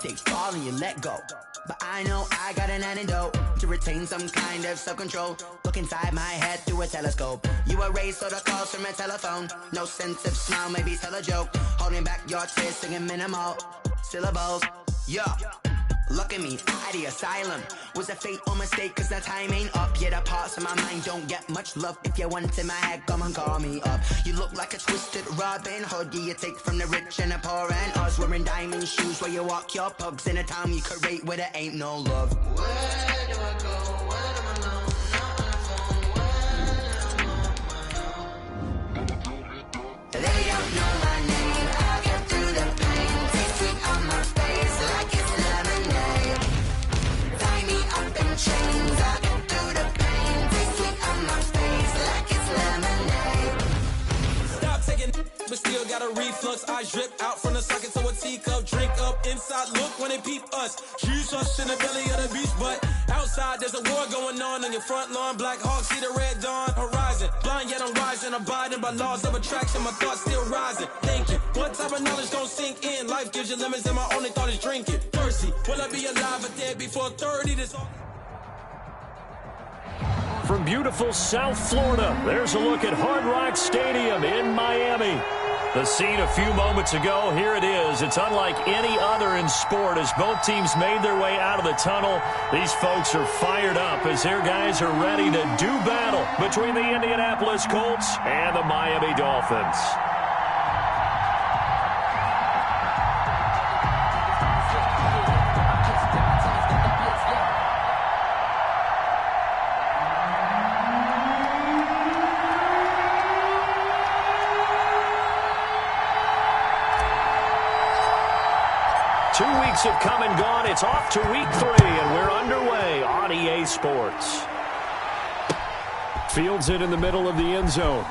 take fall and you let go. But I know I got an antidote to retain some kind of self-control. Look inside my head through a telescope. You erase all the calls from a telephone. No sense of smile, maybe tell a joke. Holding back your tears, singing minimal syllables. Yeah. Look at me, out of the asylum. Was a fate or mistake, cause the time ain't up. Yeah, the parts of my mind don't get much love. If you want in my head, come and call me up. You look like a twisted Robin Hood. Yeah, you take from the rich and the poor and us. Wearing diamond shoes where you walk your pugs. In a town you create where there ain't no love. Where do I go? Where am I alone? Not on my own. They don't know my name. I'll get through the pain. Taste sweet on my face like it's lemonade. Tie me up in chains. I'll get through the pain. Taste sweet on my face like it's lemonade. Stop taking but still got a reflux. Eyes drip out from the socket to a teacup. Drink up inside, look when they peep us. Jesus in the belly of the beast, but outside there's a war going on your front lawn. Black Hawk, see the red dawn horizon. Blind yet I'm rising, abiding by laws of attraction. My thoughts still rising, thinking what type of knowledge don't sink in. Life gives you lemons and my only thought is drinking. Thirsty, will I be alive or dead before 30? This all from beautiful South Florida, there's a look at Hard Rock Stadium in Miami. The scene a few moments ago, here it is. It's unlike any other in sport as both teams made their way out of the tunnel. These folks are fired up as their guys are ready to do battle between the Indianapolis Colts and the Miami Dolphins. 2 weeks have come and gone. It's off to week 3, and we're underway on EA Sports. Fields it in the middle of the end zone.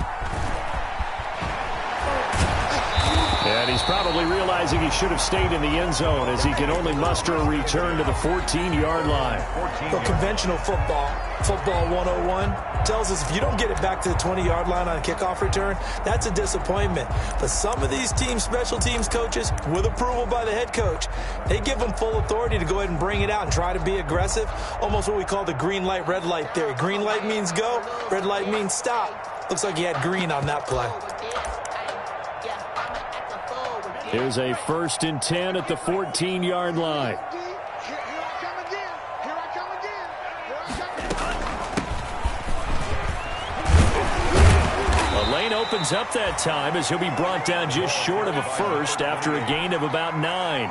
And he's probably realizing he should have stayed in the end zone as he can only muster a return to the 14-yard line. Well, conventional football 101, tells us if you don't get it back to the 20-yard line on a kickoff return, that's a disappointment. But some of these special teams coaches, with approval by the head coach, they give them full authority to go ahead and bring it out and try to be aggressive, almost what we call the green light, red light theory. Green light means go, red light means stop. Looks like he had green on that play. Here's a 1st and 10 at the 14-yard line. The lane opens up that time as he'll be brought down just short of a first after a gain of about 9.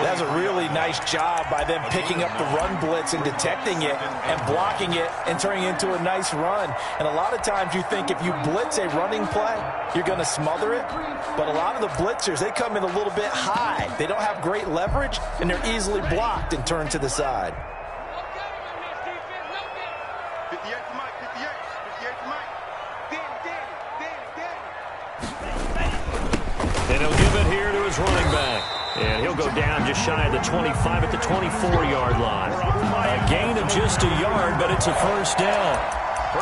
That's a really nice job by them picking up the run blitz and detecting it and blocking it and turning it into a nice run. And a lot of times you think if you blitz a running play, you're going to smother it. But a lot of the blitzers, they come in a little bit high. They don't have great leverage, and they're easily blocked and turned to the side. And he'll give it here to his running back. And he'll go down just shy of the 25 at the 24-yard line. A gain of just a yard, but it's a first down.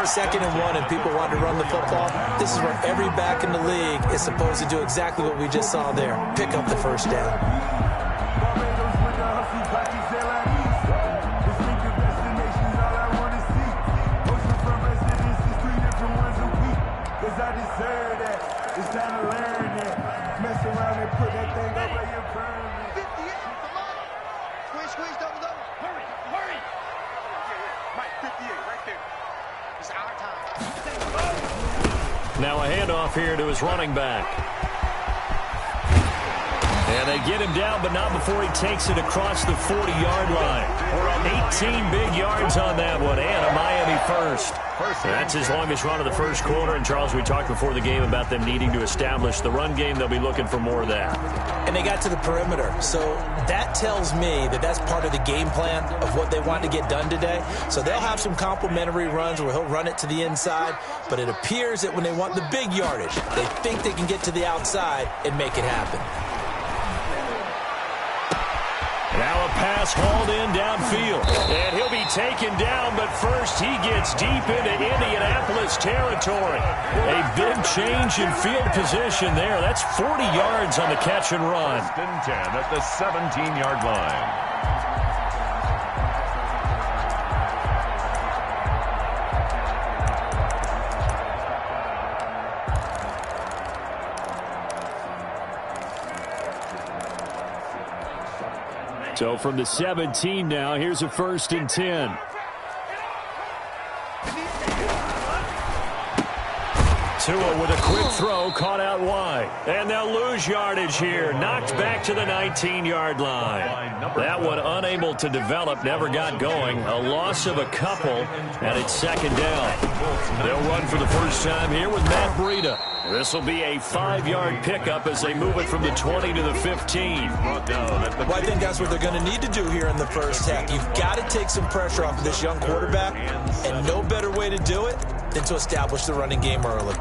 2nd and 1, and people want to run the football. This is where every back in the league is supposed to do exactly what we just saw there. Pick up the first down. Now a handoff here to his running back. And they get him down, but not before he takes it across the 40-yard line. 18 big yards on that one, and a Miami first. That's his longest run of the first quarter. And, Charles, we talked before the game about them needing to establish the run game. They'll be looking for more of that. And they got to the perimeter. So that tells me that that's part of the game plan of what they want to get done today. So they'll have some complementary runs where he'll run it to the inside. But it appears that when they want the big yardage, they think they can get to the outside and make it happen. Now a pass hauled in downfield. And he'll be taken down, but first he gets deep into Indianapolis territory. A big change in field position there. That's 40 yards on the catch and run. 10 at the 17-yard line. So from the 17 now, here's a 1st and 10. Tua with a quick throw, caught out wide. And they'll lose yardage here. Knocked back to the 19-yard line. That one unable to develop, never got going. A loss of a couple, and it's 2nd down. They'll run for the first time here with Matt Breida. This will be a 5-yard pickup as they move it from the 20 to the 15. Well, I think that's what they're going to need to do here in the first half. You've got to take some pressure off of this young quarterback, and no better way to do it than to establish the running game early.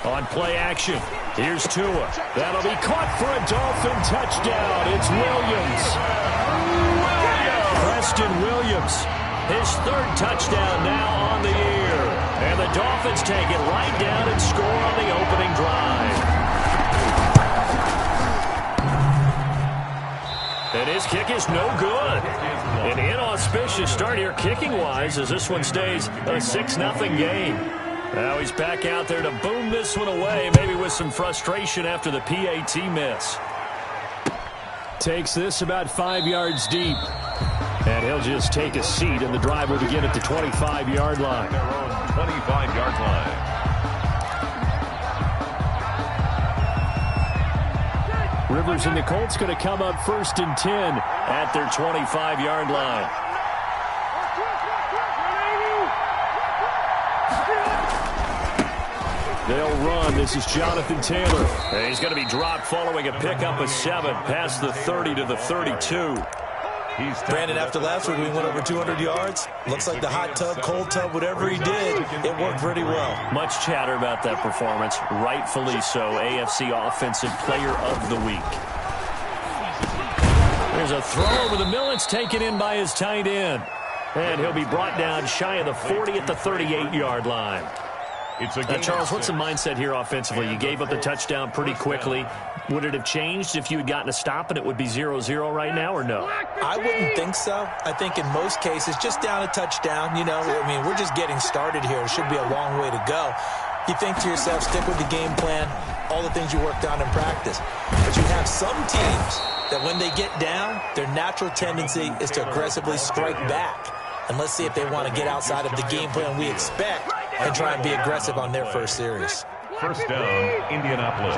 On play action, here's Tua. That'll be caught for a Dolphin touchdown. It's Williams. Preston Williams, his 3rd touchdown now on the year. And the Dolphins take it right down and score on the opening drive. And his kick is no good. An inauspicious start here kicking-wise as this one stays a 6-0 game. Now he's back out there to boom this one away, maybe with some frustration after the PAT miss. Takes this about 5 yards deep. And he'll just take a seat, and the drive will begin at the 25-yard line. Their own 25-yard line. Rivers and the Colts going to come up 1st and 10 at their 25-yard line. They'll run. This is Jonathan Taylor. And he's going to be dropped following a pickup of 7 past the 30 to the 32. Brandon, after last week, we went over 200 yards. Looks like the hot tub, cold tub, whatever he did, it worked pretty well. Much chatter about that performance. Rightfully so. AFC Offensive Player of the Week. There's a throw over the middle. It's taken in by his tight end. And he'll be brought down shy of the 40 at the 38-yard line. Charles, what's the mindset here offensively? You gave up the touchdown pretty quickly. Would it have changed if you had gotten a stop and it would be 0-0 right now, or no? I wouldn't think so. I think in most cases, just down a touchdown, you know, I mean, we're just getting started here. It should be a long way to go. You think to yourself, stick with the game plan, all the things you worked on in practice. But you have some teams that when they get down, their natural tendency is to aggressively strike back. And let's see if they want to get outside of the game plan we expect and try and be aggressive on their first series. 1st down, Indianapolis.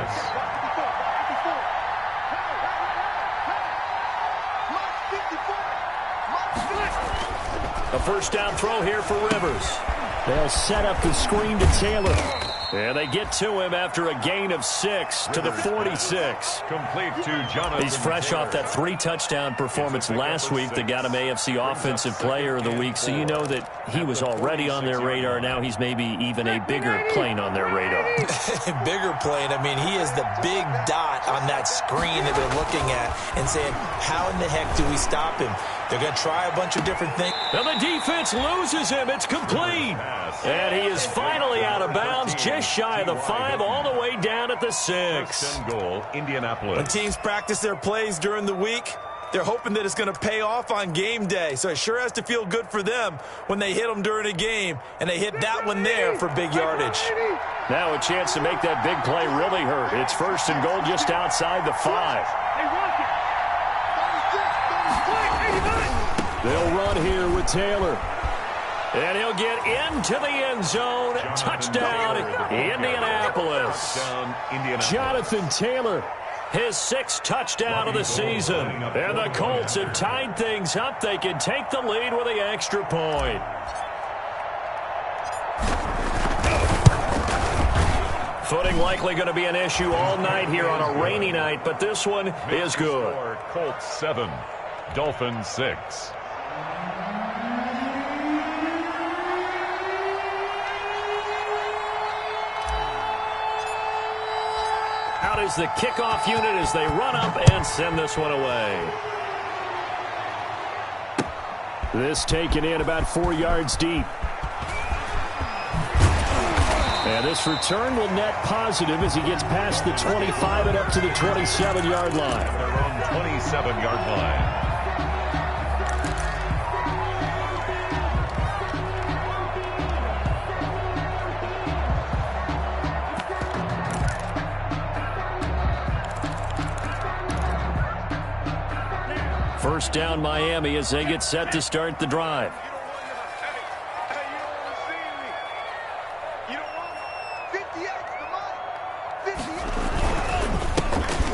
A 1st down throw here for Rivers. They'll set up the screen to Taylor. And they get to him after a gain of 6 to the 46. Complete to Jonathan. He's fresh off that 3-touchdown performance last week that got him AFC Offensive Player of the Week. So you know that he was already on their radar. Now he's maybe even a bigger plane on their radar. Bigger plane. I mean, he is the big dot on that screen that they're looking at and saying, how in the heck do we stop him? They're going to try a bunch of different things. Now the defense loses him. It's complete. And he is finally out of bounds, just shy of the 5, all the way down at the 6. Goal, Indianapolis. When teams practice their plays during the week, they're hoping that it's going to pay off on game day. So it sure has to feel good for them when they hit them during a game, and they hit that one there for big yardage. Now a chance to make that big play really hurt. It's 1st and goal just outside the 5. They'll run here with Taylor. And he'll get into the end zone. Touchdown, Indianapolis. Jonathan Taylor, his 6th touchdown of the season. And the Colts have tied things up. They can take the lead with the extra point. Footing likely going to be an issue all night here on a rainy night, but this one is good. Colts 7. Dolphins 6. Out is the kickoff unit as they run up and send this one away. This taken in about 4 yards deep. And this return will net positive as he gets past the 25 and up to the 27-yard line. Their own 27-yard line. First down Miami as they get set to start the drive.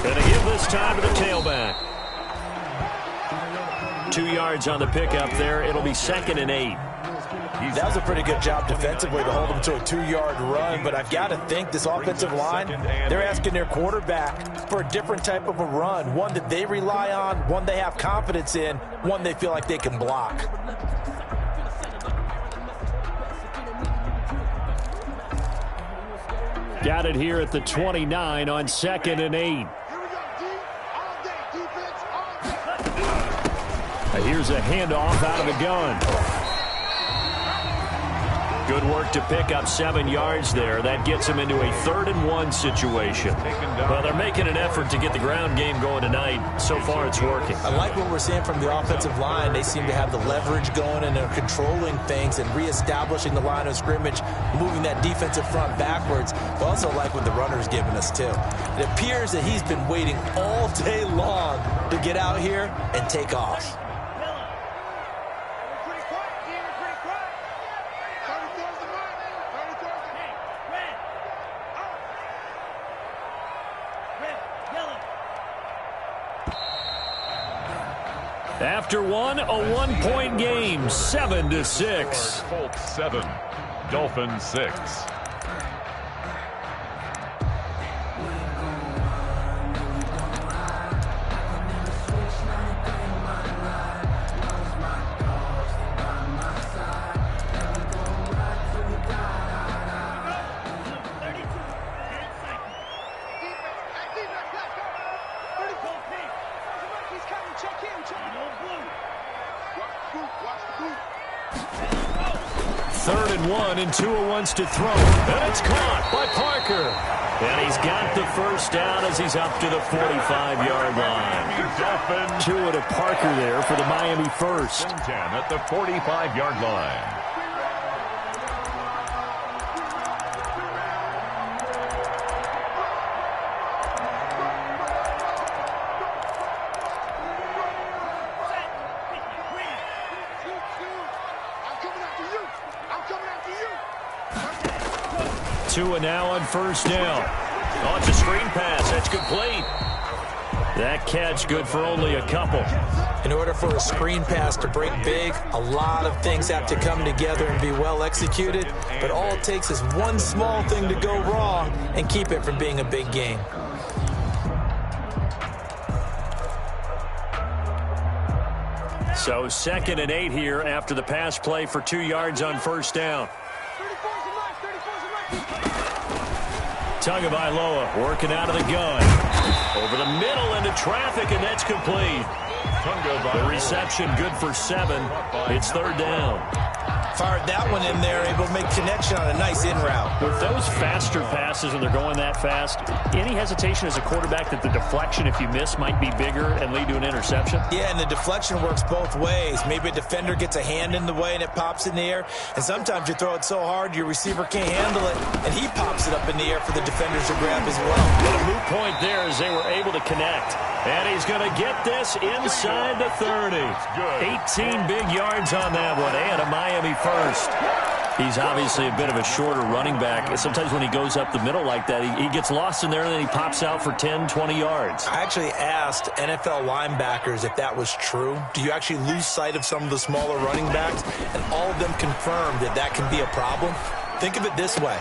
Going to give this time to the tailback. 2 yards on the pickup there. It'll be 2nd and 8. That was a pretty good job defensively to hold him to a 2-yard run, but I've got to think this offensive line, they're asking their quarterback for a different type of a run, one that they rely on, one they have confidence in, one they feel like they can block. Got it here at the 29 on 2nd and 8. Here's a handoff out of the gun. Good work to pick up 7 yards there. That gets them into a 3rd and 1 situation. Well, they're making an effort to get the ground game going tonight. So far, it's working. I like what we're seeing from the offensive line. They seem to have the leverage going, and they're controlling things and reestablishing the line of scrimmage, moving that defensive front backwards. I also like what the runner's giving us, too. It appears that he's been waiting all day long to get out here and take off. After one, a 1-point game, 7-6. Colts 7, Dolphins 6. Third and 1, and Tua wants to throw. And it's caught by Parker. And he's got the first down as he's up to the 45-yard line. Tua to Parker there for the Miami first. 10 at the 45-yard line. Tua now on first down. Oh, it's a screen pass. That's complete. That catch good for only a couple. In order for a screen pass to break big, a lot of things have to come together and be well executed. But all it takes is one small thing to go wrong and keep it from being a big game. So 2nd and 8 here after the pass play for 2 yards on first down. Tagovailoa working out of the gun. Over the middle into traffic, and that's complete. The reception good for 7. It's third down. Fired that one in there, able to make connection on a nice in route. With those faster passes and they're going that fast, any hesitation as a quarterback that the deflection, if you miss, might be bigger and lead to an interception? Yeah, and the deflection works both ways. Maybe a defender gets a hand in the way and it pops in the air. And sometimes you throw it so hard your receiver can't handle it, and he pops it up in the air for the defenders to grab as well. But a moot point there as they were able to connect. And he's going to get this inside the 30. 18 big yards on that one, and a Miami first. He's obviously a bit of a shorter running back. Sometimes when he goes up the middle like that, he gets lost in there, and then he pops out for 10, 20 yards. I actually asked NFL linebackers if that was true. Do you actually lose sight of some of the smaller running backs? And all of them confirmed that that can be a problem. Think of it this way.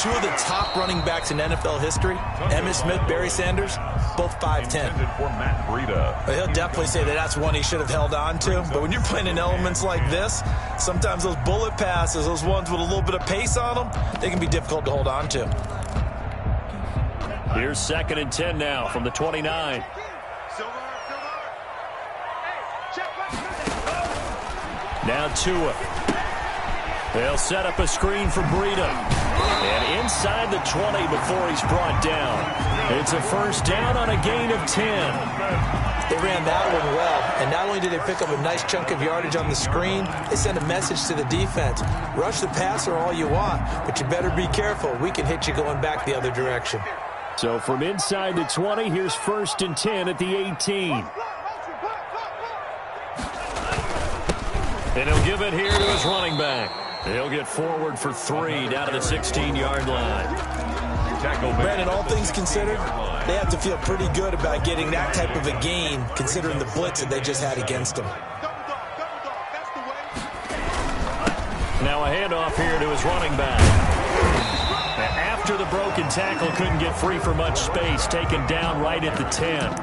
Two of the top running backs in NFL history, Emmitt Smith, Barry Sanders, both 5'10". For Matt Breida. He'll definitely say that that's one he should have held on to. But when you're playing in elements like this, sometimes those bullet passes, those ones with a little bit of pace on them, they can be difficult to hold on to. Here's 2nd and 10 now from the 29. Now Tua. They'll set up a screen for Breida. And inside the 20 before he's brought down. It's a first down on a gain of 10. They ran that one well, and not only did they pick up a nice chunk of yardage on the screen, they sent a message to the defense. Rush the passer all you want, but you better be careful. We can hit you going back the other direction. So from inside the 20, here's 1st and 10 at the 18. And he'll give it here to his running back. He'll get forward for 3 down to the 16-yard line. Brandon, all things considered, they have to feel pretty good about getting that type of a gain, considering the blitz that they just had against them. Now a handoff here to his running back. After the broken tackle, couldn't get free for much space, taken down right at the 10.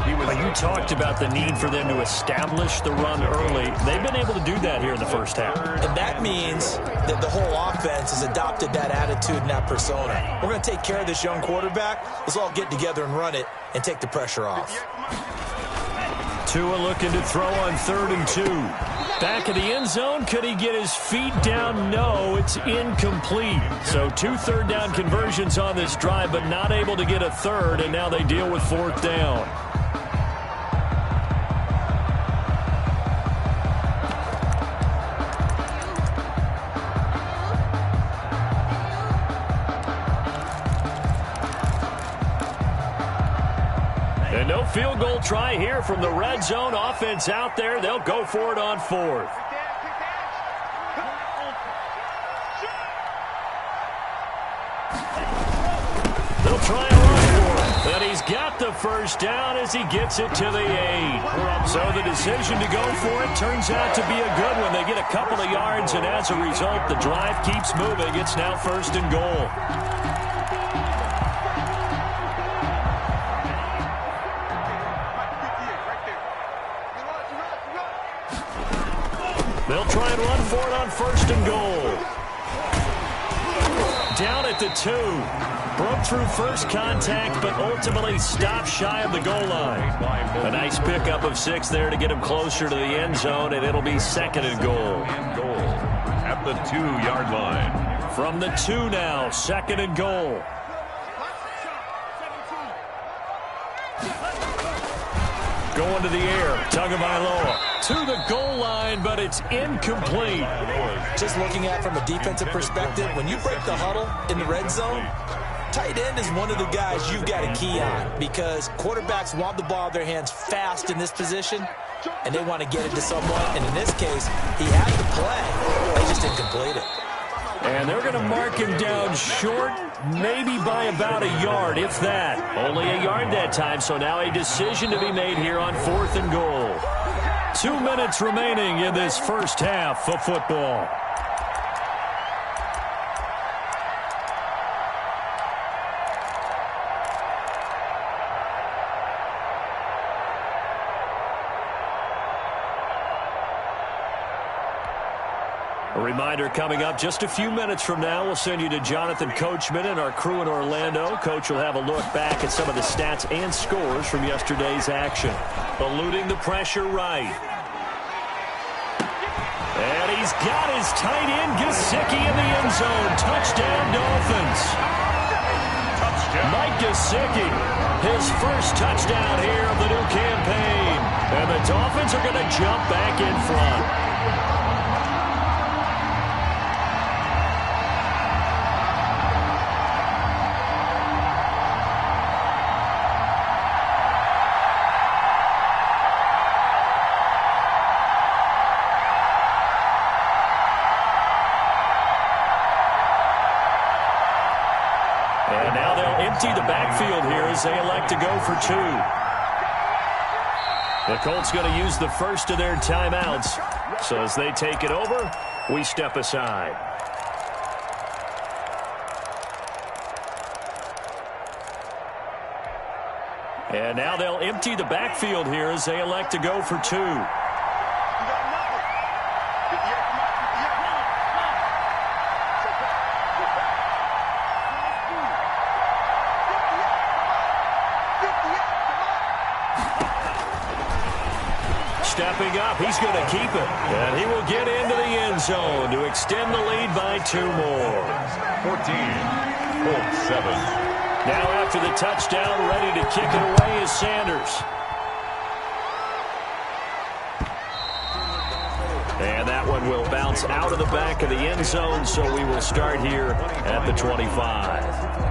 You talked about the need for them to establish the run early. They've been able to do that here in the first half. And that means that the whole offense has adopted that attitude and that persona. We're going to take care of this young quarterback. Let's all get together and run it and take the pressure off. Tua looking to throw on 3rd and 2. Back of the end zone. Could he get his feet down? No, it's incomplete. So 2 third down conversions on this drive, but not able to get a third, and now they deal with 4th down. And no field goal try here from the red zone. Offense out there. They'll go for it on 4th. They'll try and run for it. And he's got the first down as he gets it to the 8. So the decision to go for it turns out to be a good one. They get a couple of yards, and as a result, the drive keeps moving. It's now 1st and goal. They'll try and run for it on 1st and goal. Down at the 2. Broke through first contact, but ultimately stopped shy of the goal line. A nice pickup of 6 there to get him closer to the end zone, and it'll be 2nd and goal. At the 2-yard line. From the 2 now, 2nd and goal. Going to the air, Tagovailoa to the goal line, but it's incomplete. Just looking at it from a defensive perspective, when you break the huddle in the red zone, tight end is one of the guys you've got to key on because quarterbacks want the ball in their hands fast in this position, and they want to get it to someone. And in this case, he had the play. They just didn't complete it. And they're going to mark him down short, maybe by about a yard, if that. Only a yard that time, so now a decision to be made here on 4th and goal. 2 minutes remaining in this first half of football. A reminder coming up just a few minutes from now, we'll send you to Jonathan Coachman and our crew in Orlando. Coach will have a look back at some of the stats and scores from yesterday's action. Eluding the pressure right. And he's got his tight end, Gesicki, in the end zone. Touchdown, Dolphins. Touchdown. Mike Gesicki, his first touchdown here of the new campaign. And the Dolphins are going to jump back in front. And now they'll empty the backfield here as they elect to go for 2. The Colts going to use the first of their timeouts. So as they take it over, we step aside. And now they'll empty the backfield here as they elect to go for 2. Stepping up, he's going to keep it. And he will get into the end zone to extend the lead by 2 more. 14, Colts 7. Now after the touchdown, ready to kick it away is Sanders. And that one will bounce out of the back of the end zone, so we will start here at the 25.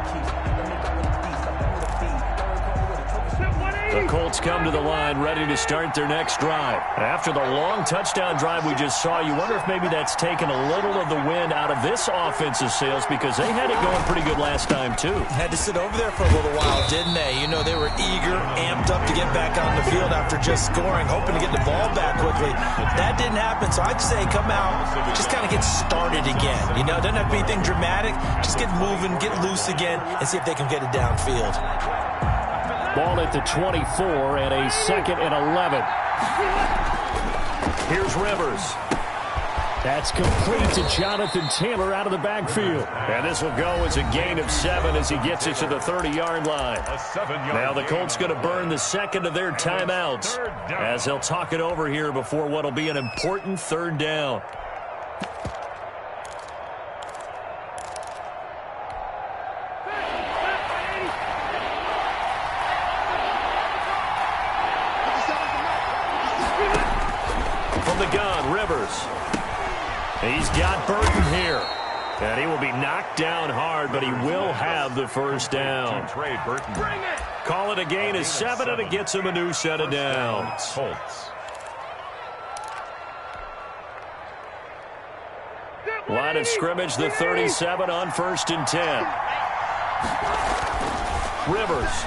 The Colts come to the line ready to start their next drive. After the long touchdown drive we just saw, you wonder if maybe that's taken a little of the wind out of this offensive sails because they had it going pretty good last time, too. Had to sit over there for a little while, didn't they? You know, they were eager, amped up to get back on the field after just scoring, hoping to get the ball back quickly. That didn't happen, so I'd say come out, just kind of get started again. You know, doesn't have to be anything dramatic. Just get moving, get loose again, and see if they can get it downfield. Ball at the 24 and a 2nd and 11. Here's Rivers. That's complete to Jonathan Taylor out of the backfield. And this will go as a gain of 7 as he gets it to the 30-yard line. Now the Colts going to burn the second of their timeouts as they'll talk it over here before what will be an important 3rd down. From the gun, Rivers. He's got Burton here. And he will be knocked down hard, but he will have the first down. Trey Burton. Call it a gain of 7, and it gets him a new set of downs. Colts. Line of scrimmage, the 37 on 1st and 10. Rivers.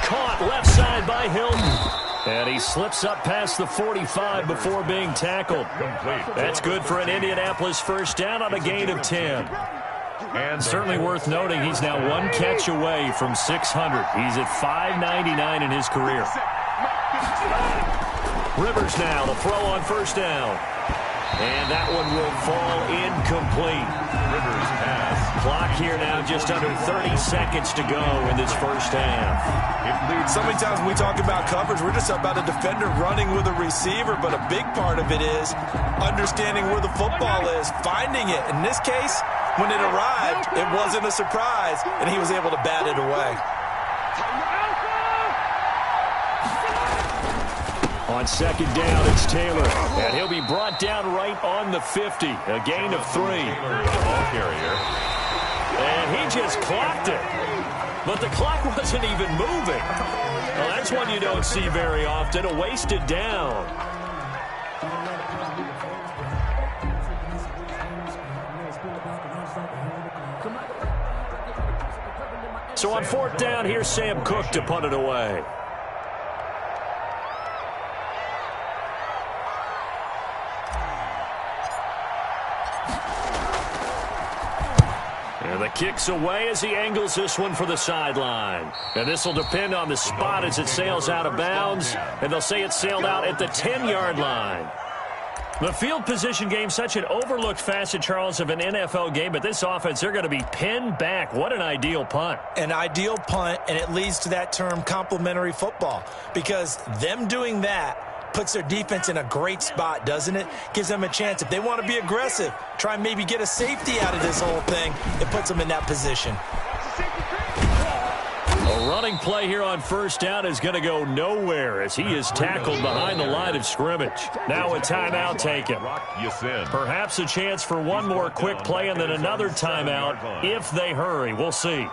Caught left side by Hilton. And he slips up past the 45 before being tackled. That's good for an Indianapolis first down on a gain of 10. And certainly worth noting he's now 1 catch away from 600. He's at 599 in his career. Rivers now, the throw on 1st down. And that one will fall incomplete. Rivers pass. Clock here now just under 30 seconds to go in this first half. So many times when we talk about coverage, we're just about a defender running with a receiver, but a big part of it is understanding where the football is, finding it. In this case, when it arrived, it wasn't a surprise, and he was able to bat it away. On 2nd down, it's Taylor, and he'll be brought down right on the 50, a gain of 3. And he just clocked it, but the clock wasn't even moving. Well, that's one you don't see very often, a wasted down. So on 4th down, here's Sam Cook to punt it away. And the kick's away as he angles this one for the sideline. And this will depend on the spot as it sails out of bounds. And they'll say it sailed out at the 10-yard line. The field position game, such an overlooked facet, Charles, of an NFL game. But this offense, they're going to be pinned back. What an ideal punt. An ideal punt, and it leads to that term complementary football. Because them doing that puts their defense in a great spot, doesn't it? Gives them a chance. If they want to be aggressive, try and maybe get a safety out of this whole thing, it puts them in that position. A running play here on 1st down is going to go nowhere as he is tackled behind the line of scrimmage. Now a timeout taken. Perhaps a chance for one more quick play and then another timeout if they hurry. We'll see.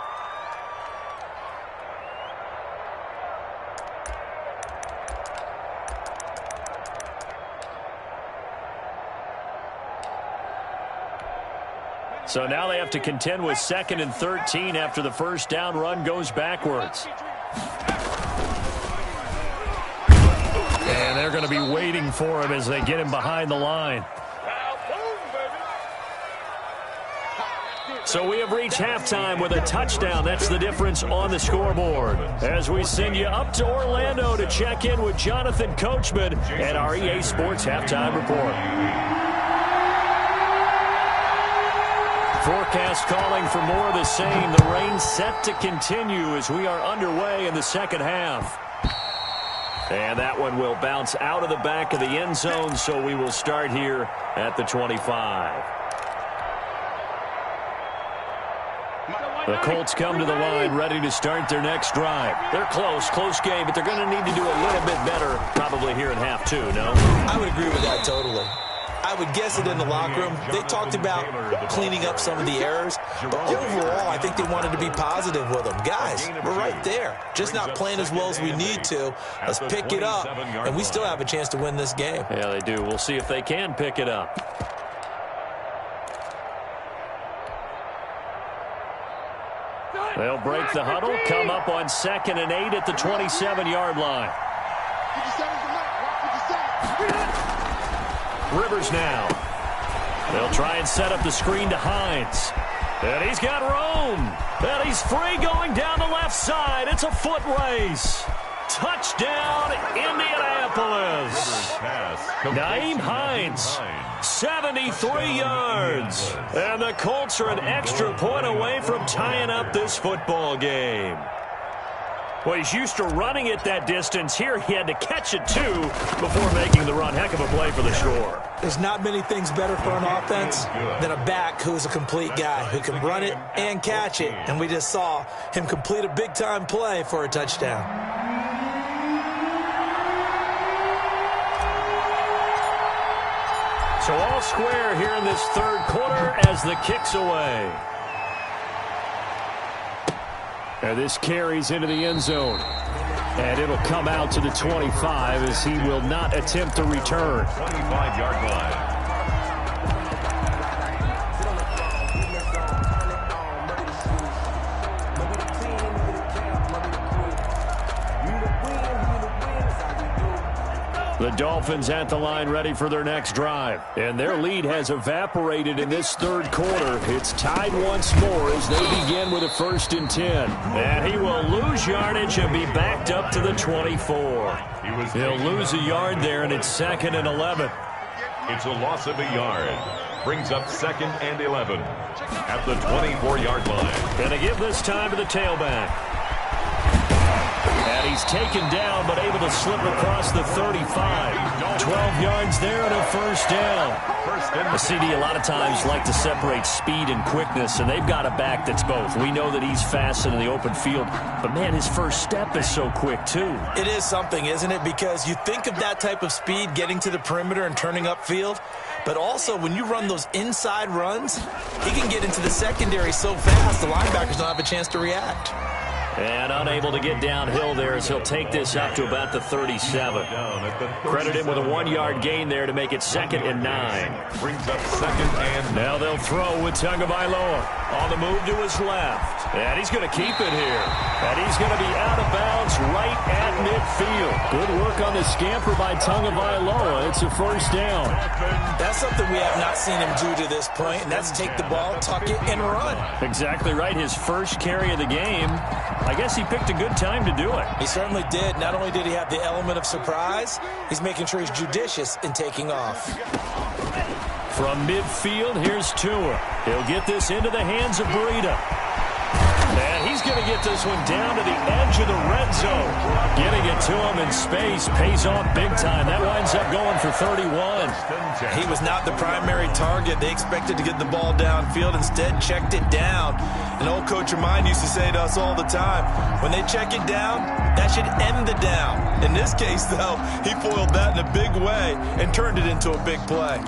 So now they have to contend with 2nd and 13 after the first down run goes backwards. And they're going to be waiting for him as they get him behind the line. So we have reached halftime with a touchdown. That's the difference on the scoreboard. As we send you up to Orlando to check in with Jonathan Coachman at our EA Sports Halftime Report. Forecast calling for more of the same. The rain set to continue as we are underway in the second half. And that one will bounce out of the back of the end zone, so we will start here at the 25. The Colts come to the line ready to start their next drive. They're close game, but they're going to need to do a little bit better probably here in half two, no? I would agree with that totally. I would guess it in the locker room. They talked about cleaning up some of the errors, but overall, I think they wanted to be positive with them. Guys, we're right there. Just not playing as well as we need to. Let's pick it up, and we still have a chance to win this game. Yeah, they do. We'll see if they can pick it up. They'll break the huddle, come up on 2nd and 8 at the 27-yard line. Rivers now. They'll try and set up the screen to Hines. And he's got room. And he's free going down the left side. It's a foot race. Touchdown, Indianapolis. Nyheim Hines, 73 yards. And the Colts are an extra point away from tying up this football game. Well, he's used to running it that distance. Here he had to catch it, too, before making the run. Heck of a play for the score. There's not many things better for an offense than a back who's a complete guy, who can run it and catch it. And we just saw him complete a big-time play for a touchdown. So all square here in this third quarter as the kick's away. And this carries into the end zone. And it'll come out to the 25 as he will not attempt to return. 25-yard line. The Dolphins at the line ready for their next drive. And their lead has evaporated in this third quarter. It's tied once more as they begin with a 1st and 10. And he will lose yardage and be backed up to the 24. He'll lose a yard there, and it's 2nd and 11. It's a loss of a yard. Brings up 2nd and 11 at the 24-yard line. Going to give this time to the tailback. And he's taken down, but able to slip across the 35. 12 yards there and a 1st down. The CD a lot of times like to separate speed and quickness, and they've got a back that's both. We know that he's fast in the open field, but, man, his first step is so quick, too. It is something, isn't it? Because you think of that type of speed getting to the perimeter and turning upfield, but also when you run those inside runs, he can get into the secondary so fast the linebackers don't have a chance to react. And unable to get downhill there as he'll take this up to about the 37. Credit him with a 1-yard gain there to make it 2nd and 9. Brings up 2nd and now they'll throw with Tagovailoa on the move to his left. And he's going to keep it here. And he's going to be out of bounds right at midfield. Good work on the scamper by Tagovailoa. It's a 1st down. That's something we have not seen him do to this point, and that's take the ball, tuck it, and run. Exactly right. His first carry of the game. I guess he picked a good time to do it. He certainly did. Not only did he have the element of surprise, he's making sure he's judicious in taking off. From midfield, here's Tua. He'll get this into the hands of Breida. And he's going to get this one down to the edge of the red zone. Getting it to him in space pays off big time. That winds up going for 31. He was not the primary target. They expected to get the ball downfield. Instead, checked it down. An old coach of mine used to say to us all the time, when they check it down, that should end the down. In this case, though, he foiled that in a big way and turned it into a big play.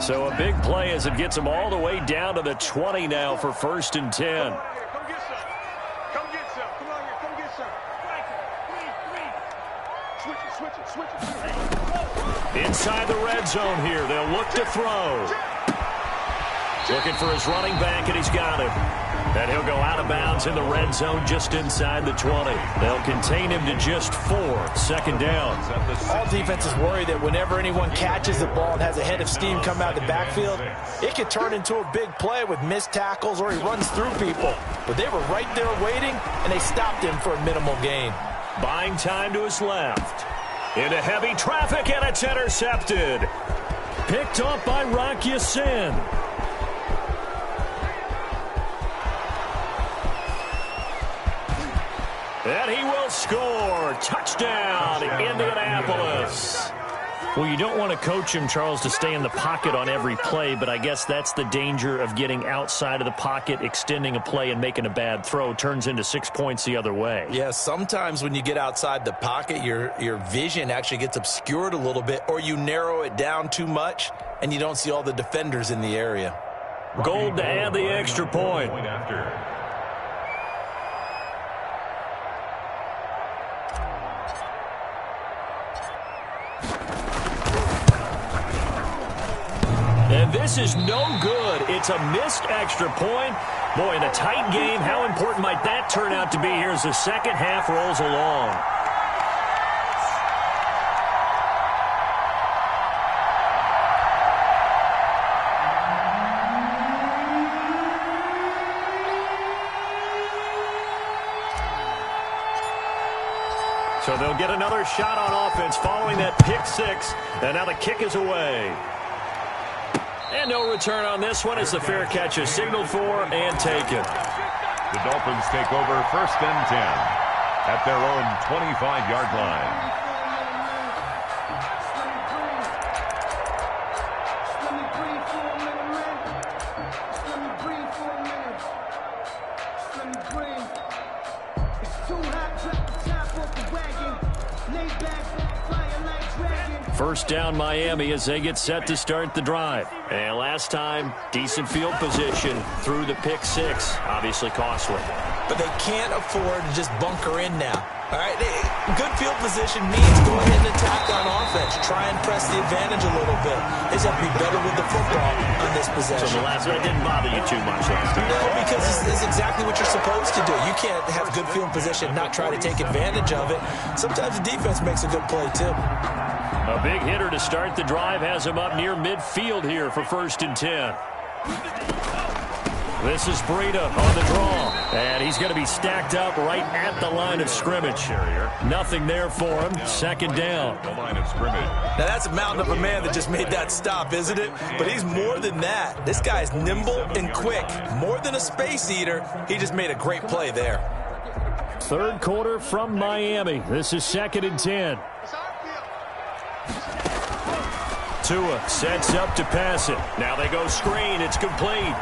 So a big play as it gets him all the way down to the 20 now for 1st and 10. Come get some. Come get some. Come on here. Come get some. Switch it. Inside the red zone here. They'll look to throw. Looking for his running back, and he's got it. And he'll go out of bounds in the red zone just inside the 20. They'll contain him to just 4. Second down. All defenses worry that whenever anyone catches the ball and has a head of steam come out of the backfield, it could turn into a big play with missed tackles or he runs through people. But they were right there waiting, and they stopped him for a minimal gain. Buying time to his left. Into heavy traffic, and it's intercepted. Picked up by Rock Ya-Sin. And he will score. Touchdown, Indianapolis. Well, you don't want to coach him, Charles, to stay in the pocket on every play, but I guess that's the danger of getting outside of the pocket, extending a play, and making a bad throw. Turns into 6 points the other way. Yeah, sometimes when you get outside the pocket, your vision actually gets obscured a little bit, or you narrow it down too much, and you don't see all the defenders in the area. Gold to add the extra point. And this is no good. It's a missed extra point. Boy, in a tight game, how important might that turn out to be here as the second half rolls along? So they'll get another shot on offense following that pick six. And now the kick is away. And no return on this one as the fair catch is signaled for and taken. The Dolphins take over 1st and 10 at their own 25-yard line. First down Miami as they get set to start the drive. And last time, decent field position through the pick six. Obviously costly. But they can't afford to just bunker in now. All right, good field position means go ahead and attack on offense. Try and press the advantage a little bit. They just have to be better with the football on this possession. So the last one didn't bother you too much last time? No, because it's exactly what you're supposed to do. You can't have good field position and not try to take advantage of it. Sometimes the defense makes a good play, too. A big hitter to start the drive has him up near midfield here for 1st and 10. This is Breida on the draw. And he's going to be stacked up right at the line of scrimmage. Nothing there for him. Second down. The line of scrimmage. Now, that's a mountain of a man that just made that stop, isn't it? But he's more than that. This guy's nimble and quick. More than a space eater. He just made a great play there. Third quarter from Miami. This is 2nd and 10. Tua sets up to pass it. Now they go screen. It's complete.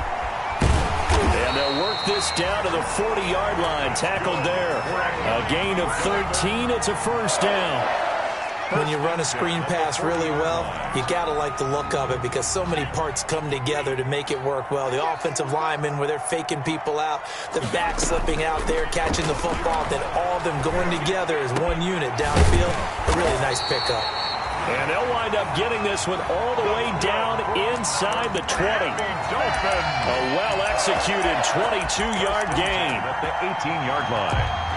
And they'll work this down to the 40-yard line. Tackled there. A gain of 13. It's a first down. When you run a screen pass really well, you got to like the look of it because so many parts come together to make it work well. The offensive linemen, where they're faking people out, the back slipping out there, catching the football, then all of them going together as one unit downfield. A really nice pickup. And they'll wind up getting this one all the way down inside the 20. A well-executed 22-yard gain. At the 18-yard line.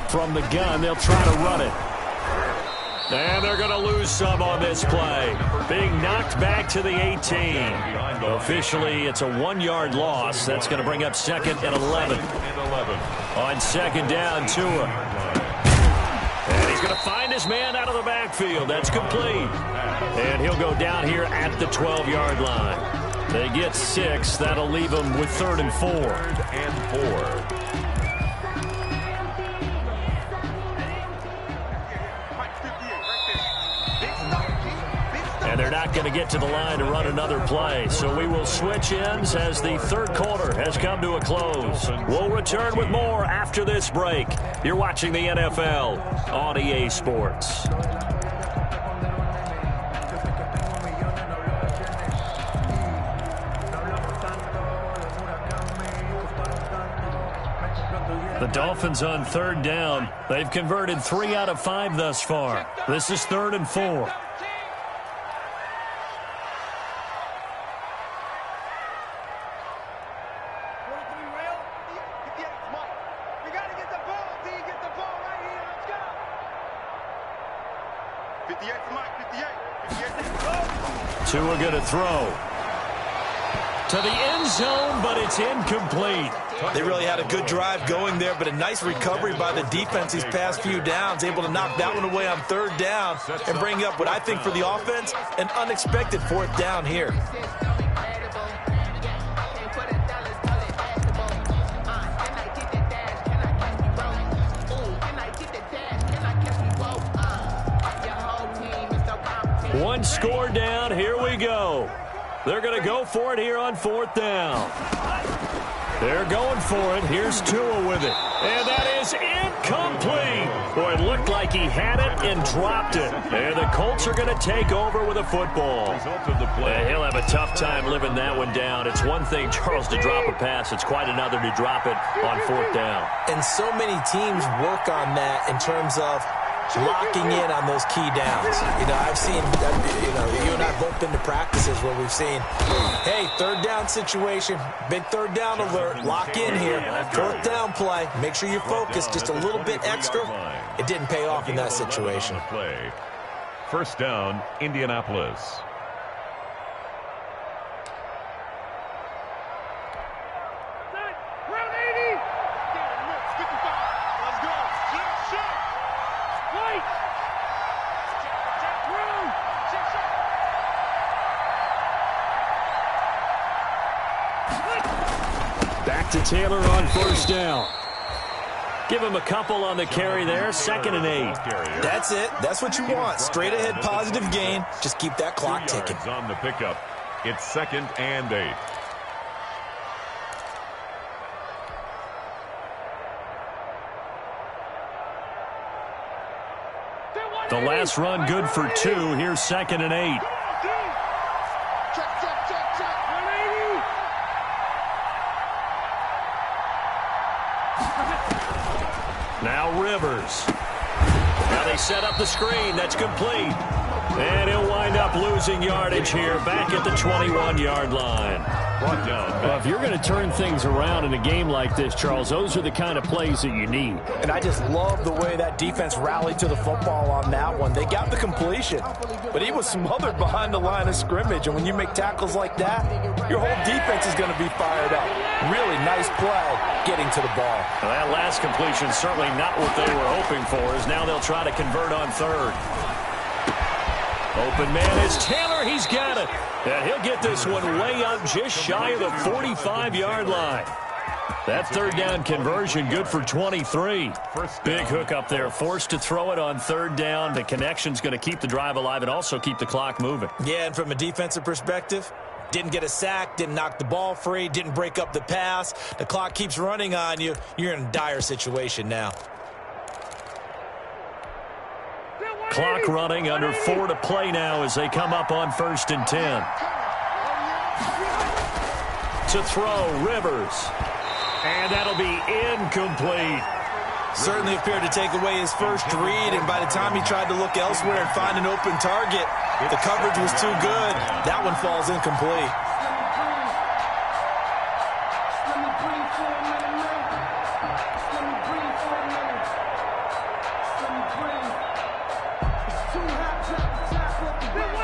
From the gun, they'll try to run it. And they're going to lose some on this play. Being knocked back to the 18. Officially, it's a 1-yard loss. That's going to bring up 2nd and 11. On 2nd down, Tua. And he's going to find his man out of the backfield. That's complete. And he'll go down here at the 12-yard line. They get 6. That'll leave them with 3rd and 4. 3rd and 4. And they're not going to get to the line to run another play. So we will switch ends as the third quarter has come to a close. We'll return with more after this break. You're watching the NFL on EA Sports. The Dolphins on 3rd down. They've converted 3 out of 5 thus far. This is 3rd and 4. Tua going to throw to the end zone, but it's incomplete. They really had a good drive going there, but a nice recovery by the defense these past few downs, able to knock that one away on 3rd down and bring up what I think for the offense, an unexpected 4th down here. One score down. Here we go. They're going to go for it here on 4th down. They're going for it. Here's Tua with it. And that is incomplete. Boy, it looked like he had it and dropped it. And the Colts are going to take over with a football. He'll have a tough time living that one down. It's one thing, Charles, to drop a pass. It's quite another to drop it on 4th down. And so many teams work on that in terms of locking in on those key downs. You know, I've seen, you and I both been to practices where we've seen, hey, 3rd down situation, big 3rd down alert, lock in here, 4th down play, make sure you focus just a little bit extra. It didn't pay off in that situation. 1st down, Indianapolis. Back to Taylor on 1st down. Give him a couple on the carry there. 2nd and 8. That's it. That's what you want. Straight ahead positive gain. Just keep that clock ticking. On the pickup. It's 2nd and 8. The last run good for 2. Here's 2nd and 8. Now Rivers. Now they set up the screen. That's complete. And he'll wind up losing yardage here back at the 21-yard line. Brought down. Well, if you're going to turn things around in a game like this, Charles, those are the kind of plays that you need. And I just love the way that defense rallied to the football on that one. They got the completion, but he was smothered behind the line of scrimmage. And when you make tackles like that, your whole defense is going to be fired up. Really nice play getting to the ball. Well, that last completion certainly not what they were hoping for, as now they'll try to convert on 3rd. Open man is Taylor. He's got it. And he'll get this one way up just shy of the 45-yard line. That 3rd down conversion good for 23. Big hook up there. Forced to throw it on 3rd down. The connection's going to keep the drive alive and also keep the clock moving. Yeah, and from a defensive perspective, didn't get a sack, didn't knock the ball free, didn't break up the pass. The clock keeps running on you. You're in a dire situation now. Clock running, under 4 to play now as they come up on 1st and 10. To throw, Rivers. And that'll be incomplete. Certainly appeared to take away his first read, and by the time he tried to look elsewhere and find an open target, the coverage was too good. That one falls incomplete.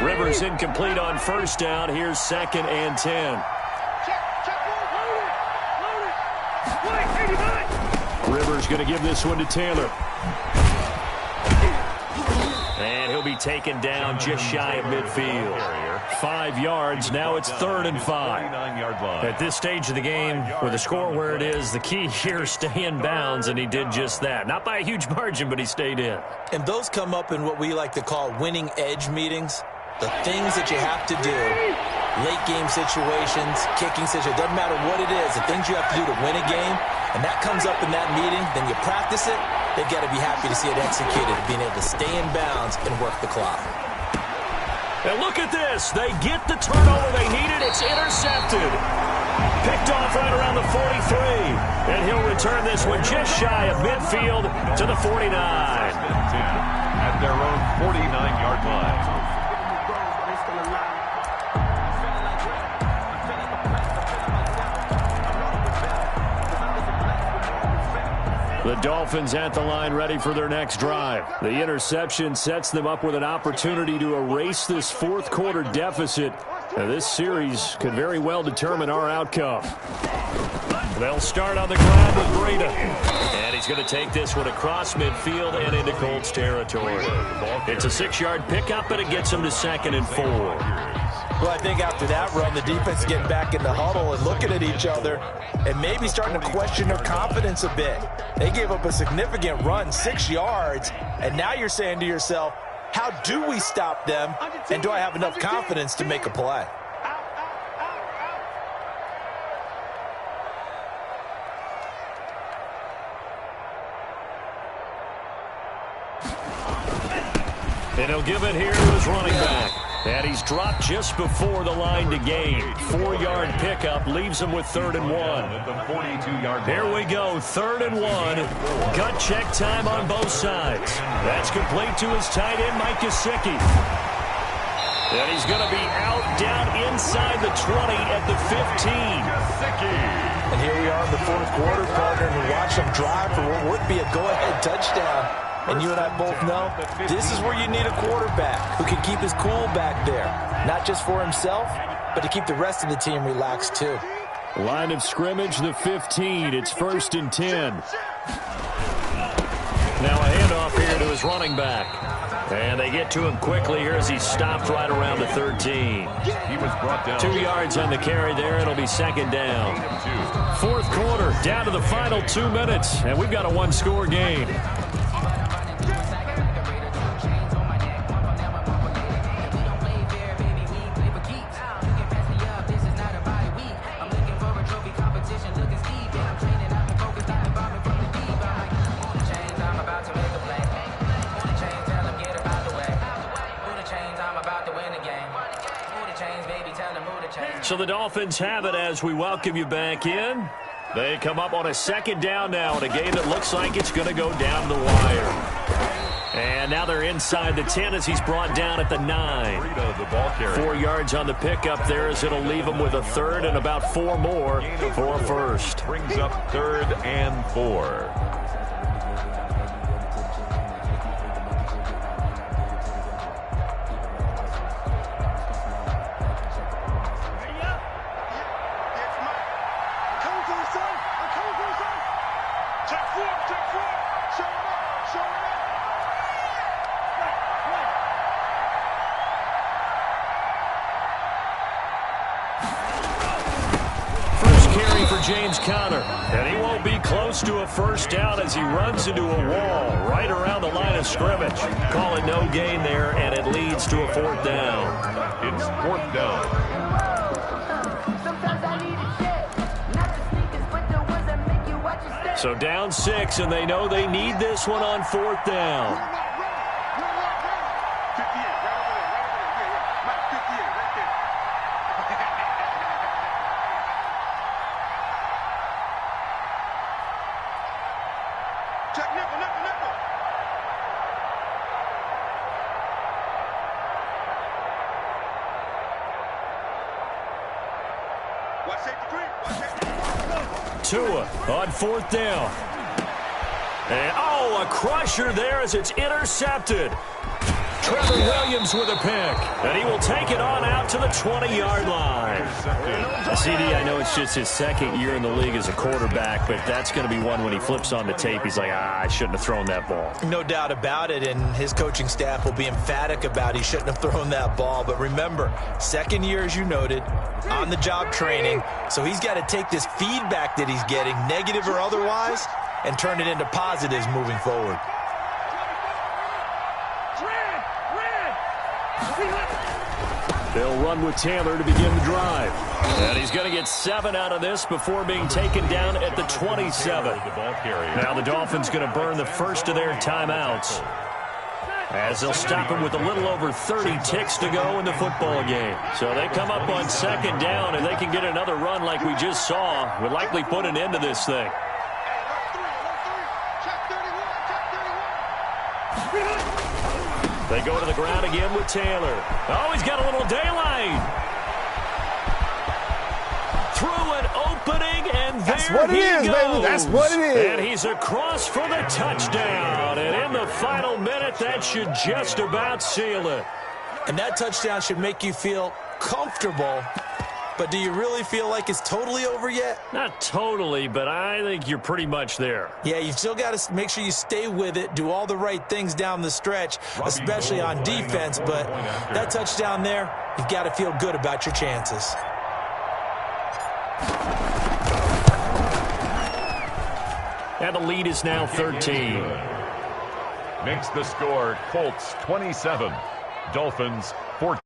Rivers incomplete on 1st down. Here's 2nd and 10. Rivers going to give this one to Taylor. And he'll be taken down just shy of midfield. 5 yards. Now it's 3rd and 5. At this stage of the game, with the score where it is, the key here is stay in bounds, and he did just that. Not by a huge margin, but he stayed in. And those come up in what we like to call winning edge meetings. The things that you have to do, late game situations, kicking situations, doesn't matter what it is, the things you have to do to win a game, and that comes up in that meeting, then you practice it, they've got to be happy to see it executed, being able to stay in bounds and work the clock. And look at this. They get the turnover they needed. It's intercepted. Picked off right around the 43. And he'll return this one just shy of midfield to the 49. At their own 49-yard line. The Dolphins at the line ready for their next drive. The interception sets them up with an opportunity to erase this fourth quarter deficit. Now, this series could very well determine our outcome. They'll start on the ground with Breida. And he's going to take this one across midfield and into Colts territory. It's a 6-yard pickup, and it gets him to 2nd and 4. Well, I think after that run, the defense getting back in the huddle and looking at each other and maybe starting to question their confidence a bit. They gave up a significant run, 6 yards, and now you're saying to yourself, how do we stop them, and do I have enough confidence to make a play? And he'll give it here to his running back. And he's dropped just before the line to gain. 4-yard pickup leaves him with 3rd and 1. Here we go, 3rd and 1. Gut check time on both sides. That's complete to his tight end, Mike Gesicki. And he's going to be out down inside the 20 at the 15. And here we are in the fourth quarter, partner, and we watch them drive for what would be a go-ahead touchdown. And you and I both know this is where you need a quarterback who can keep his cool back there. Not just for himself, but to keep the rest of the team relaxed too. Line of scrimmage, the 15. It's 1st and 10. Now a handoff here to his running back. And they get to him quickly here as he's stopped right around the 13. He was brought down. 2 yards on the carry there. It'll be 2nd down. Fourth quarter, down to the final 2 minutes. And we've got a 1-score game. So the Dolphins have it as we welcome you back in. They come up on a 2nd down now in a game that looks like it's going to go down the wire. And now they're inside the 10 as he's brought down at the 9. 4 yards on the pickup there as it'll leave him with a 3rd and about 4 more for a 1st. Brings up 3rd and 4. James Conner, and he won't be close to a 1st down as he runs into a wall right around the line of scrimmage. Call it no gain there, and it leads to a 4th down. It's 4th down. So down 6, and they know they need this one on 4th down. Tua on 4th down. And, a crusher there as it's intercepted. Trevor Williams with a pick. And he will take it on out to the 20-yard line. CD, I know it's just his 2nd year in the league as a quarterback, but that's going to be one when he flips on the tape. He's like, I shouldn't have thrown that ball. No doubt about it, and his coaching staff will be emphatic about he shouldn't have thrown that ball. But remember, 2nd year, as you noted, on-the-job training. So he's got to take this feedback that he's getting, negative or otherwise, and turn it into positives moving forward. They'll run with Taylor to begin the drive. And he's going to get 7 out of this before being taken down at the 27. Now the Dolphins going to burn the first of their timeouts. As they'll stop him with a little over 30 ticks to go in the football game. So they come up on second down, and they can get another run like we just saw. Would likely put an end to this thing. They go to the ground again with Taylor. Oh, he's got a little daylight. Through an opening, and that's what it is, baby. That's what it is. And he's across for the touchdown. And in the final minute, that should just about seal it. And that touchdown should make you feel comfortable. But do you really feel like it's totally over yet? Not totally, but I think you're pretty much there. Yeah, you've still got to make sure you stay with it, do all the right things down the stretch, especially on defense. But that touchdown there, you've got to feel good about your chances. And the lead is now 13. Makes the score Colts 27, Dolphins 14.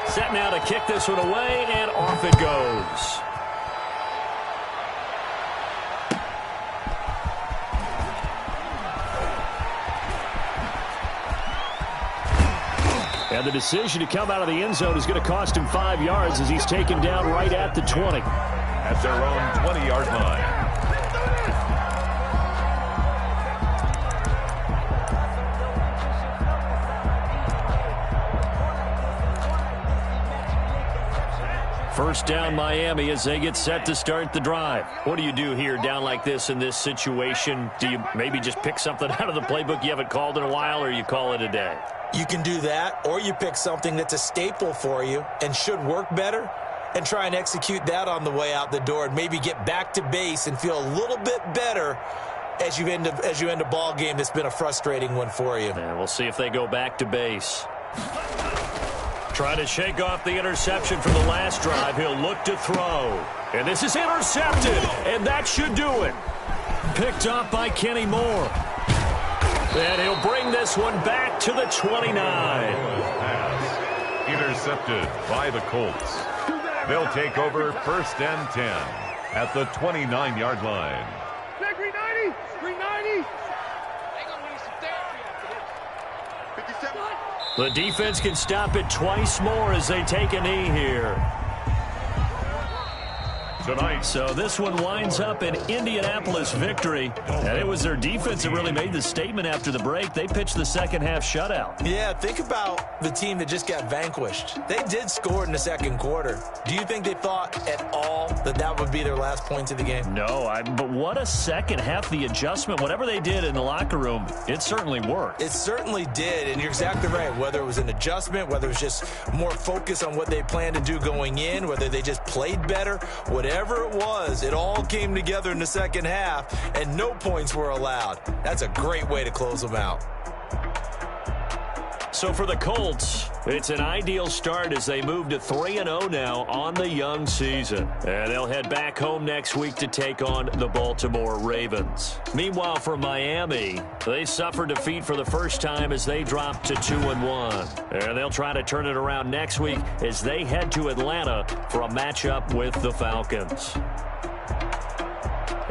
Set now to kick this one away, and off it goes. And the decision to come out of the end zone is going to cost him 5 yards as he's taken down right at the 20. At their own 20-yard line. First down Miami as they get set to start the drive. What do you do here down like this in this situation? Do you maybe just pick something out of the playbook you haven't called in a while, or you call it a day? You can do that, or you pick something that's a staple for you and should work better and try and execute that on the way out the door and maybe get back to base and feel a little bit better as you end a ball game that's been a frustrating one for you. And we'll see if they go back to base. Trying to shake off the interception from the last drive. He'll look to throw. And this is intercepted. And that should do it. Picked up by Kenny Moore. And he'll bring this one back to the 29. Pass intercepted by the Colts. They'll take over 1st and 10 at the 29-yard line. Green 90! Green 90! The defense can stop it twice more as they take a knee here. Tonight. So this one winds up an Indianapolis victory. And it was their defense that really made the statement after the break. They pitched the second half shutout. Yeah, think about the team that just got vanquished. They did score in the second quarter. Do you think they thought at all that that would be their last points of the game? No, but what a second half. The adjustment, whatever they did in the locker room, it certainly worked. It certainly did, and you're exactly right. Whether it was an adjustment, whether it was just more focus on what they planned to do going in, whether they just played better, whatever it was, it all came together in the second half, and no points were allowed. That's a great way to close them out. So for the Colts, it's an ideal start as they move to 3-0 now on the young season. And they'll head back home next week to take on the Baltimore Ravens. Meanwhile, for Miami, they suffered defeat for the first time as they dropped to 2-1. And they'll try to turn it around next week as they head to Atlanta for a matchup with the Falcons.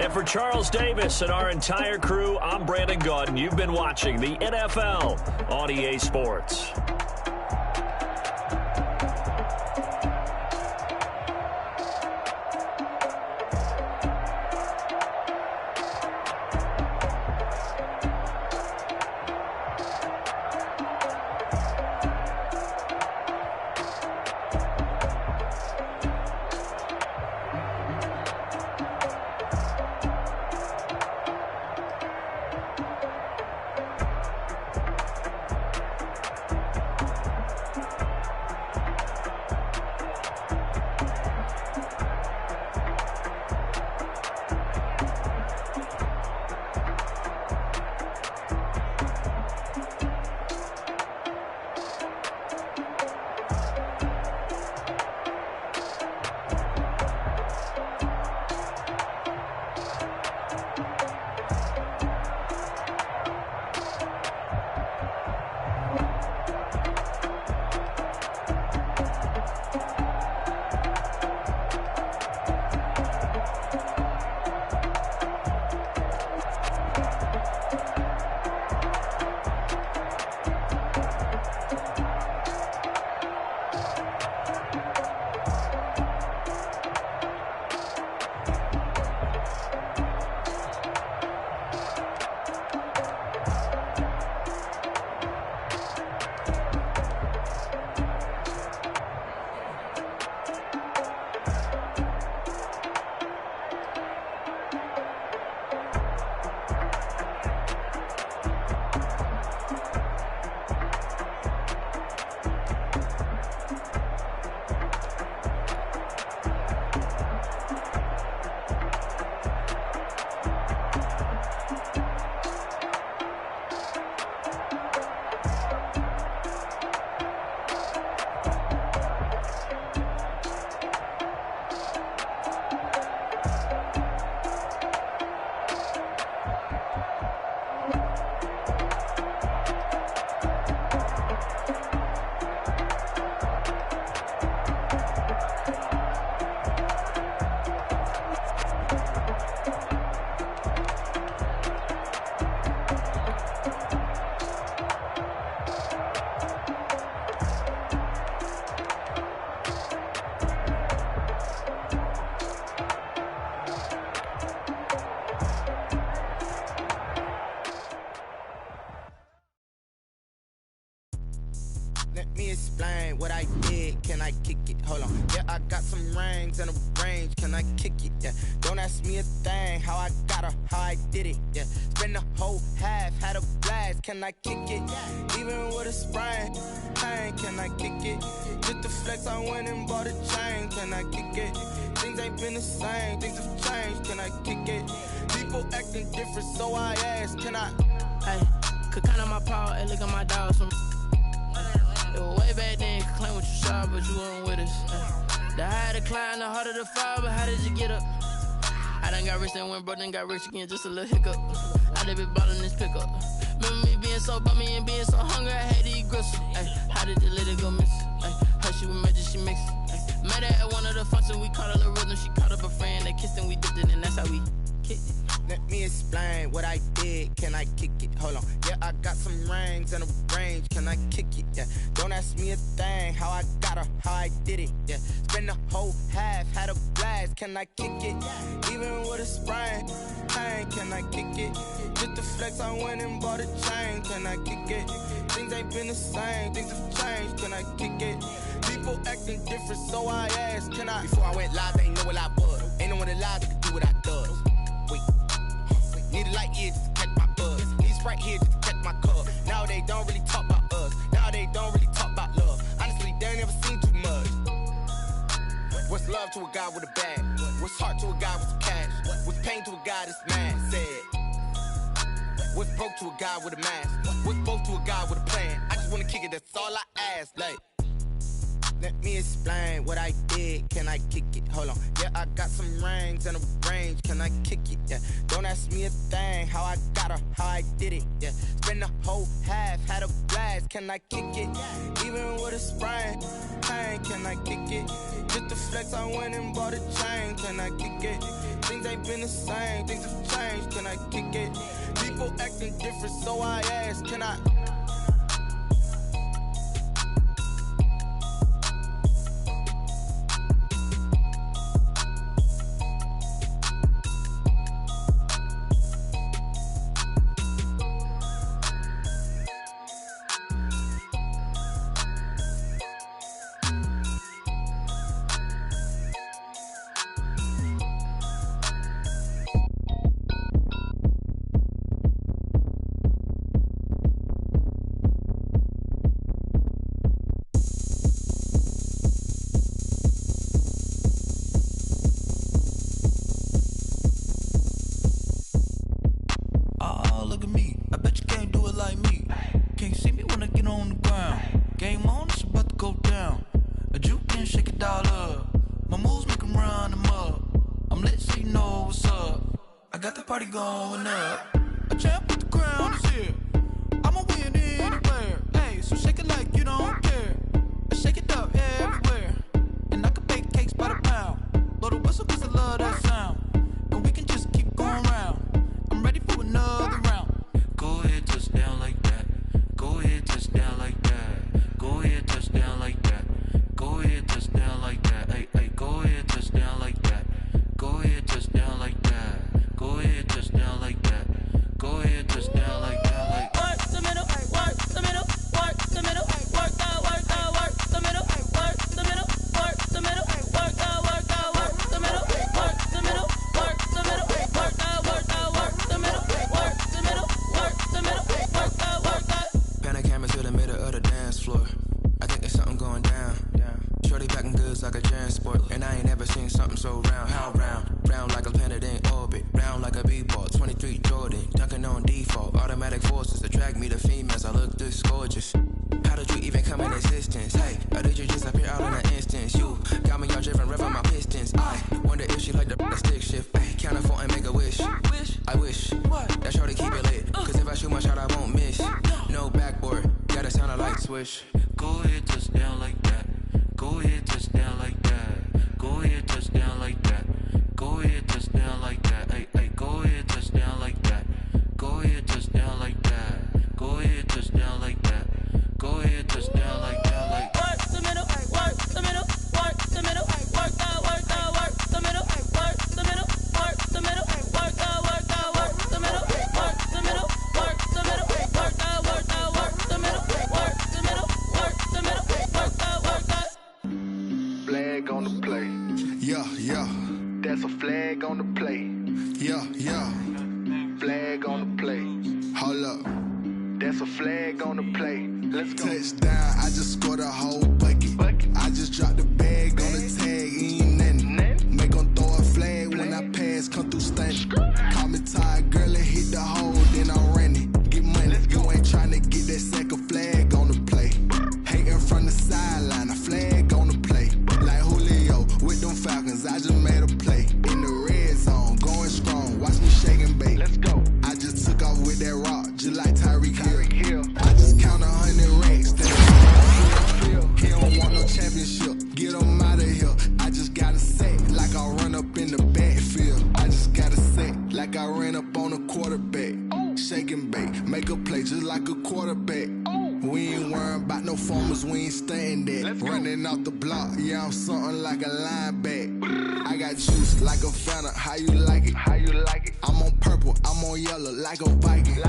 And for Charles Davis and our entire crew, I'm Brandon Gaudin. You've been watching the NFL on EA Sports. can I kick it? Hold on, yeah, I got some rings and a range, can I kick it? Yeah, don't ask me a thing, how I got her, how I did it. Yeah, spend the whole half, had a blast, can I kick it? Even with a sprain, pain, can I kick it? Just the flex, I went and bought a chain, can I kick it? Things ain't been the same, things have changed, can I kick it? People acting different, so I ask, can I? Hey, could count on my power, hey, look at my dogs from. It was way back then, could claim what you saw, but you weren't with us. The higher the climb, the harder the fall, but how did you get up? I done got rich and went broke, then got rich again, just a little hiccup. I done been ballin' this pickup. Remember me being so bummy and being so hungry, I had to eat gristle. Ay, how did you let it go miss? Ay, her she was magic, she mixed. Met her at one of the functions, we caught her the rhythm, she caught up a friend, they kissed and we dipped it, and that's how we kicked it. Let me explain what I did, can I kick it? Hold on, yeah, I got some rings and a range, can I kick it? Yeah, don't ask me a thing, how I got her, how I did it. Yeah, spend the whole half, had a blast, can I kick it? Even with a sprain, pain, can I kick it? Just the flex, I went and bought a chain, can I kick it? Things ain't been the same, things have changed, can I kick it? People acting different, so I asked, can I? Before I went live, they ain't know what I was. Ain't no one alive that could do what I does. Wait. Need a light here just to catch my buzz. Need Sprite here just to catch my cup. Now they don't really talk about us. Now they don't really talk about love. Honestly, they ain't never seen too much. What's love to a guy with a bag? What's heart to a guy with some cash? What's pain to a guy that's mad? Said. What's broke to a guy with a mask? What's broke to a guy with a plan? I just wanna kick it, that's all I ask. Like, let me explain what I did, can I kick it? Hold on, yeah, I got some rings and a range, can I kick it? Yeah, don't ask me a thing, how I got her, how I did it. Yeah, spend the whole half, had a blast, can I kick it? Even with a sprain, pain, can I kick it? Just the flex, I went and bought a chain, can I kick it? Things ain't been the same, things have changed, can I kick it? People acting different, so I ask, can I? Going up, a champ with the crown is here. I'ma win anywhere. Hey, so shake it like you don't care. Shake it up everywhere. And I can bake cakes by the pound. Blow the whistle cause I love that sound. And we can just keep going round. I'm ready for another round. Go ahead, touch down like that. Go ahead, touch down like that. Go ahead, touch down like that. Go ahead, touch down like that. Hey, hey, go ahead, touch down like that. Go ahead, touch down like that. Go ahead, touch down like that. Go ahead, touch down like that. Like work the middle, work the middle, work the middle, work the middle, work the middle, work the middle, work the middle, work the middle, work the middle, work the middle, work the middle, work the middle, work the. Pan a camera to the middle of the dance floor. I think there's something going down. Shorty packing goods like a transport, and I ain't never seen something so round. How round? Round like a planet in orbit, round like a b-ball. 23 Jordan, dunking on default. Automatic forces attract me to females. I look this gorgeous. How did you even come in existence? Hey, or did you just appear out in an instance? You got me all driven, revving my pistons. I wonder if she like the stick shift. Ay, count a four and make a wish. I wish that shorty keep it lit. Cause if I shoot my shot, I won't miss. No backboard, gotta sound a light switch. Go ahead, touch down like that. Go ahead, touch down like that. Go ahead, touch down like that. Go ahead, touch down like that. Hey, hey, go ahead, touch down like that. Go ahead, touch down like that. Go ahead, touch down like that. Go ahead, touch down like that. Like work the middle, work the middle, work the middle, work the middle, work the middle, work the middle, work the middle, work the middle, work the middle, work the middle, work the middle, work the middle, work the middle, work the middle, work the middle, work the. Yeah. Flag on the play. Hold up. That's a flag on the play. Let's go. Touchdown, I just scored a whole bucket. I just dropped the bag on the tag, ain't nothing. Make them throw a flag when I pass, come through stunning. Call me tired, girl, and hit the hole, then I'm running. Get money, you ain't trying to get that second flag on the play. Hating from the sideline, a flag on the play. Like Julio with them Falcons, I just made a play. In the red zone, going strong, watch me shake and bake. Let's go. I just took off with that rock, just like Tyreek Hill. I just count 100 racks. He don't want no championship. Get him out of here. I just gotta say, like I run up in the backfield. I just gotta say, like I ran up on a quarterback. Shake and bake, make a play just like a quarterback. We ain't worrying about no formers, we ain't staying there. Running off the block, yeah, I'm something like a linebacker. I got juice like a Fanta, how you like it? I'm on purple, I'm on yellow, like a Viking.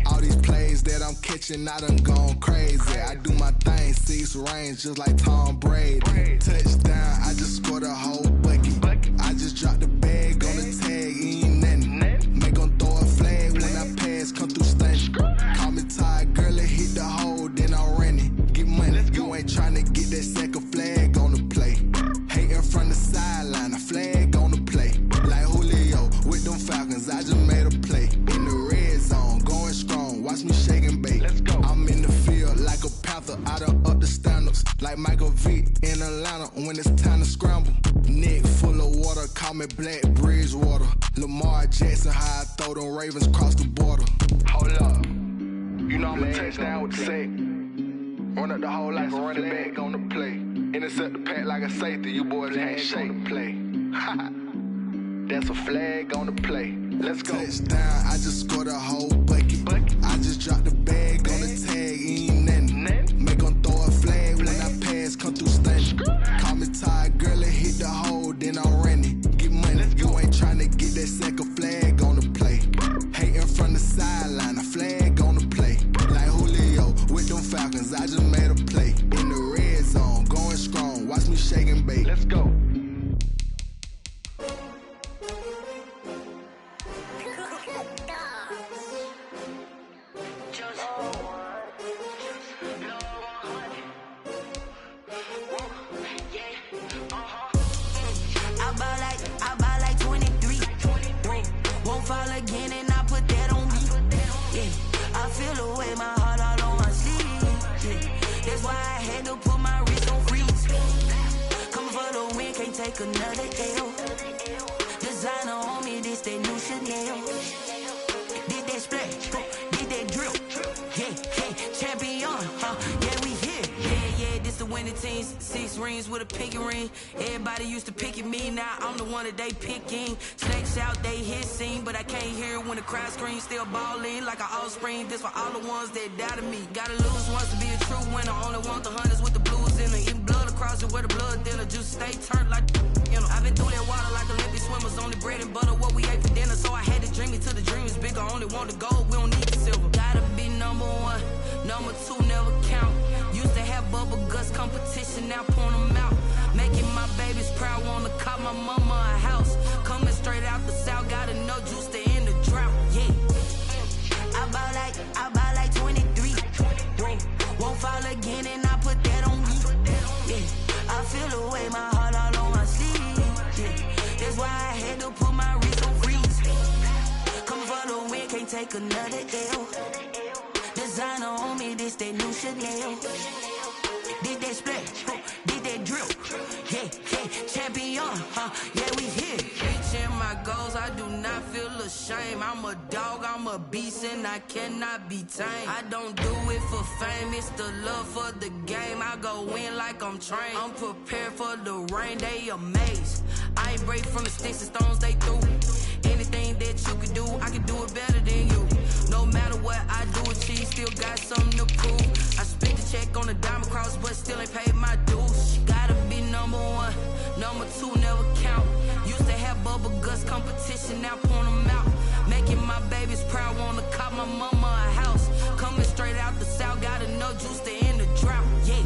All these plays that I'm catching, I done gone crazy. I do my thing, 6 range, just like Tom Brady. Touchdown, I just scored a whole bucket. I just dropped the bag on the tag, ain't nothing. Make them throw a flag when I pass, come through stunning. Call me tired, girl, and hit the hole, then I'm running. Get money, you ain't trying to get that second flag on the play. Hating from the sideline, a flag on the play. Like Julio with them Falcons, I just made a play. In the red zone, going strong, watch me shake and bake. Let's go. I'm in the field like a panther, I done up the standards. Like Michael Vick in Atlanta when it's time to scramble. Neck full of water, call me Black Bridgewater. Lamar Jackson, how I throw them Ravens cross the border. Hold up. You know I'm a touchdown with the sack. Run up the whole like a running back on the play. Intercept the pack like a safety, you boys can't shake the play. That's a flag on the play. Let's go. Touchdown, I just scored a whole bucket. I just dropped the bag on the tag, ain't nothing. Make them throw a flag when I pass, come through stunning. Call me tired, girl, and hit the hole, then I'm running. Get money, you ain't trying to get that second flag on the play. Hating from the sideline, a flag on the play. Like Julio with them Falcons, I just made a play. In the red zone, going strong, watch me shake and bake. Let's go. I buy like 23. Won't fall again and I put that on me. Yeah, I feel the way my heart all on my sleeve. Yeah, that's why I had to put my wrist on freeze. Coming for the win, can't take another L. Designer on me, this that new Chanel. Did that splash, did that drill. Yeah, champion, yeah, we here. Yeah, this the winning team. 6 rings with a pinky ring. Everybody used to pick at me, now I'm the one that they picking. Snakes out, they hit scene, but I can't hear when the crowd screams. Still balling like an offspring. This for all the ones that doubted me. Gotta lose once to be a true winner. Only want the hunters with the blues in it. Eating blood across it where the blood dinner. Just stay turned like, you know. I've been through that water like Olympic swimmers. Only bread and butter, what we ate for dinner. So I had to dream it till the dream is bigger. Only want the gold, we don't need the silver. Gotta be number 1, number 2 never count. Used to have bubble guts competition, now point them out. Making my babies proud, wanna call my mama a house. Coming straight out the south, got enough juice to end the drought. Yeah, I buy like 23. Won't fall again and I put that on me. Yeah, I feel the way my heart all on my sleeve. Yeah, that's why I had to put my wrist on freeze. Coming for the win, can't take another L. Designer on me, this that new Chanel. Did that splash, did that drill. Yeah, champion, yeah, we here. Reaching my goals, I do not feel ashamed. I'm a dog, I'm a beast, and I cannot be tamed. I don't do it for fame, it's the love for the game. I go in like I'm trained. I'm prepared for the rain, they amazed. I ain't break from the sticks and stones they threw. Anything that you can do, I can do it better than you. No matter what I do, achieve, still got something to prove. I spent the check on the diamond cross, but still ain't paid my dues. Gotta be number 1, number 2 never count. Used to have bubble guts competition, now point them out. Making my babies proud, wanna call my mama a house. Coming straight out the south, got enough juice to end the drought. Yeah,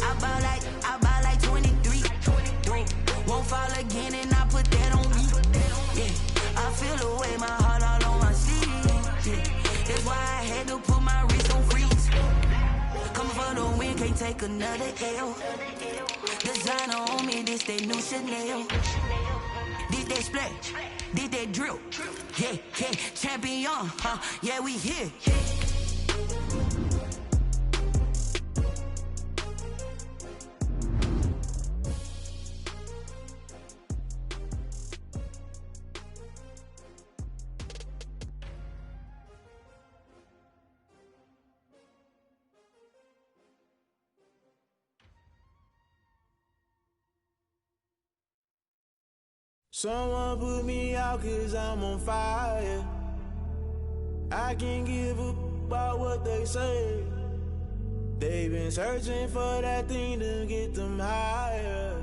I buy like 23. Won't fall again and I put that on me. take another L. Designer on me, this they new Chanel. This they splash, this they drill. Yeah, yeah, champion, huh? Yeah, we here. Someone put me out 'cause I'm on fire. I can't give a about what they say. They've been searching for that thing to get them higher.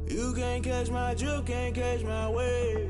You can't catch my drift, can't catch my wave.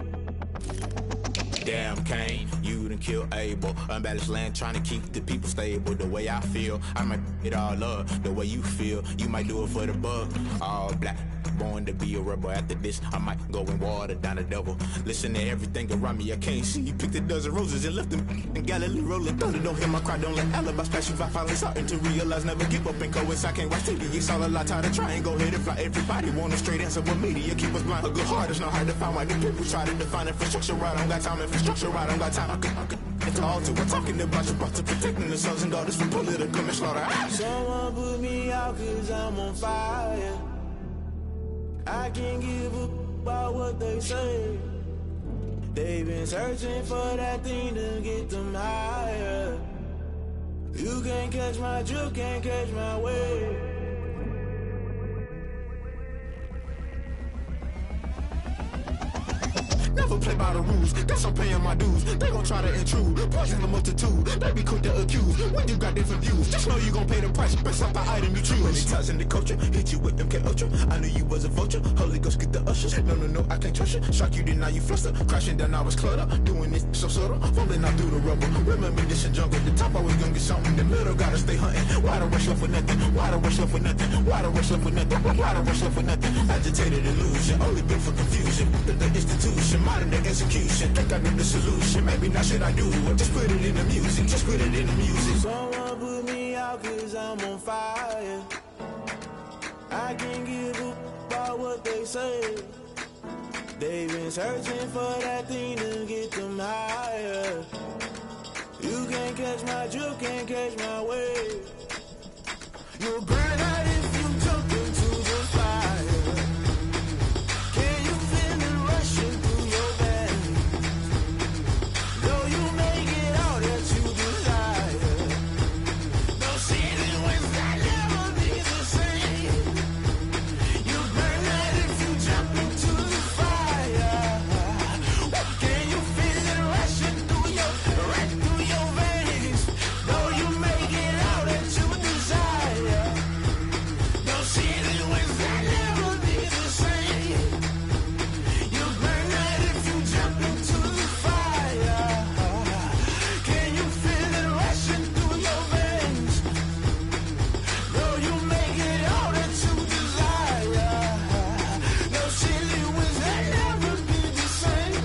Damn Kane, you done killed Abel. Unbalanced land trying to keep the people stable. The way I feel, I might it all up. The way you feel, you might do it for the bug. All black, born to be a rebel. After this, I might go and water down the devil. Listen to everything around me, I can't see. You picked a dozen roses and left them in Galilee rolling thunder. Don't hear my cry, don't let alibis pass you by. Finally starting to realize, never give up and coincide. Can't watch TV, it's all a lot. Tired of trying, go ahead and fly. Everybody want a straight answer, but media keep us blind. A good heart is not hard to find. Why the people try to define infrastructure right? I don't got time, infrastructure right, I don't got time. I could it's all to we're talking about you, brought to protecting the sons and daughters from political and slaughter. Someone put me out 'cause I'm on fire. I can't give a about what they say. They've been searching for that thing to get them higher. You can't catch my drift, can't catch my wave. Never play by the rules, guess I'm paying my dues. They gon' try to intrude, poison the multitude. They be quick to accuse, when you got different views. Just know you gon' pay the price, based off the item you choose. Many ties in the culture, hit you with MK Ultra. I knew you was a vulture, Holy Ghost get the ushers. No, I can't trust you. Shock you, then now you fluster. Crashing down, I was cluttered. Doing this so subtle, falling out through the rubble. Remember this a jungle, the top always gonna get something. In the middle, gotta stay hunting. Why the rush left for nothing? Why the rush left for nothing? Why the rush left for nothing? Why the rush left for nothing? Agitated illusion, only built for confusion. The institution, modern day execution. Think I know the solution, maybe not should I do it? Just put it in the music, just put it in the music. Someone put me out 'cause I'm on fire. I can't give a about what they say. They've been searching for that thing to get them higher. You can't catch my drift, can't catch my wave. You'll burn out if you jump into the fire. Can you feel it rushing through your veins? Though you make it all that you desire. No ceiling wins that never be the same. You burn out if you jump into the fire. Can you feel it rushing through your veins? Though you make it all that you desire. No ceiling wins that never be the same. You burn out if you jump into the fire. Can you feel it rushing through your veins? Though you make it all that you desire. No ceiling wins that never be the same.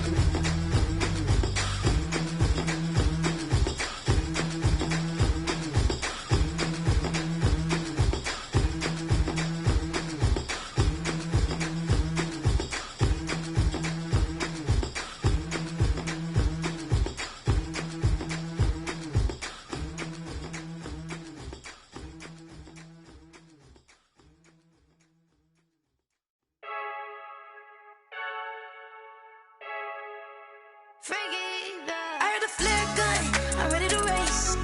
I heard the flare gun, I'm ready to race.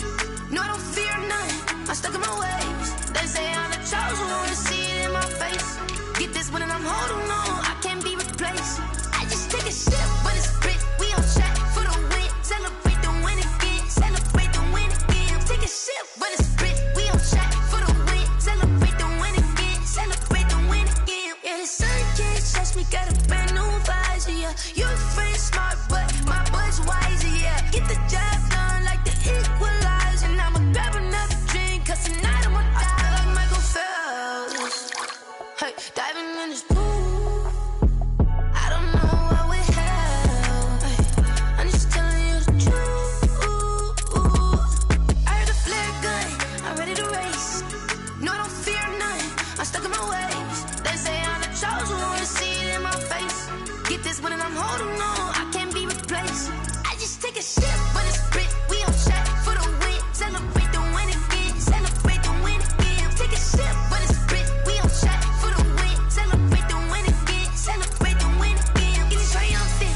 No, I don't fear none, I'm stuck in my ways. They say I'm the chosen one, to see it in my face. Get this one and I'm holding on, I can't be replaced. I just take a sip, but it's split. We on track for the win. Celebrate the win again, celebrate the win again. Take a sip, but it's split. We on track for the win. Celebrate the win again, celebrate the win again. Yeah, the sun can't touch me, got a brand new visor, yeah. You're friend smart, but my boy's wiser, yeah. Get the job done like the equalizer. And I'ma grab another drink, 'cause tonight I'ma die like Michael Phelps. Hey, diving in this pool. holding on, I can't be replaced. I just take a sip, but it's split. We on check for the win. Celebrate the win again. Celebrate the win again. Take a sip, but it's split. We on check for the win. Celebrate the win again. Celebrate the win again. Getting triumphant.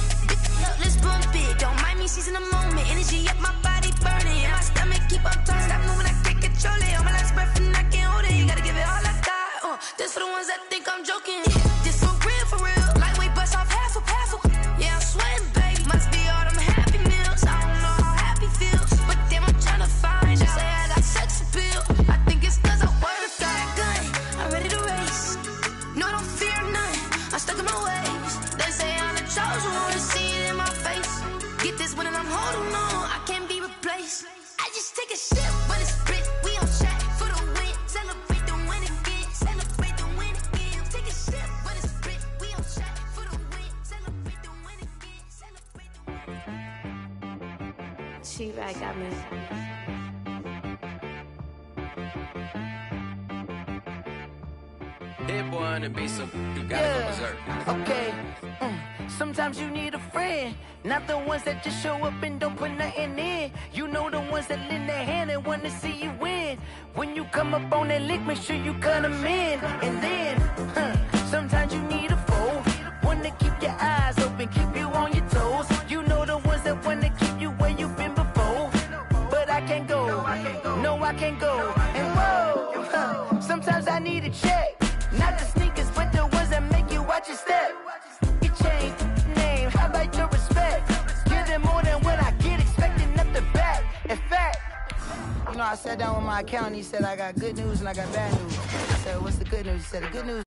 Let's bump it. Don't mind me seizing the moment. Energy up, my body burning. And my stomach keep on turning. Stop moving, I can't control it. On my last breath and I can't hold it. You gotta give it all I got. This for the ones that think I'm joking. This for real, for real. Lightweight bust off half a. Yeah, I'm sweating, baby. Must be all them happy meals. I don't know how happy feels, but damn, I'm trying to find. She say I got sex appeal. I think it's 'cause I work a gun. I'm ready to race. No, I don't fear nothing. I'm stuck in my ways. They say I'm the chosen one. To see it in my face. Get this one and I'm holding on. I can't be replaced. I just take a sip, but it's split. We on check for the win. Celebrate the win again. Celebrate the win again. Take a sip, but it's split. We on check for the win. Celebrate the win again. Celebrate the win again. She right got me. Hit boy on the beat, so you gotta go berserk. Okay. Sometimes you need a friend, not the ones that just show up and don't put nothing in. You know the ones that lend their hand and want to see you win. When you come up on that lick, make sure you cut them in. And then, sometimes you need a foe, one to keep your eyes open, keep you on your toes. You know the ones that want to keep you where you've been before. But I can't go, no I can't go. And whoa, sometimes I need a check. Not the sneakers, but the ones that make you watch your step. You change name, how about your respect? Give them more than what I get, expecting up the back. In fact, you know, I sat down with my accountant, he said I got good news and I got bad news. I said, what's the good news? He said, the good news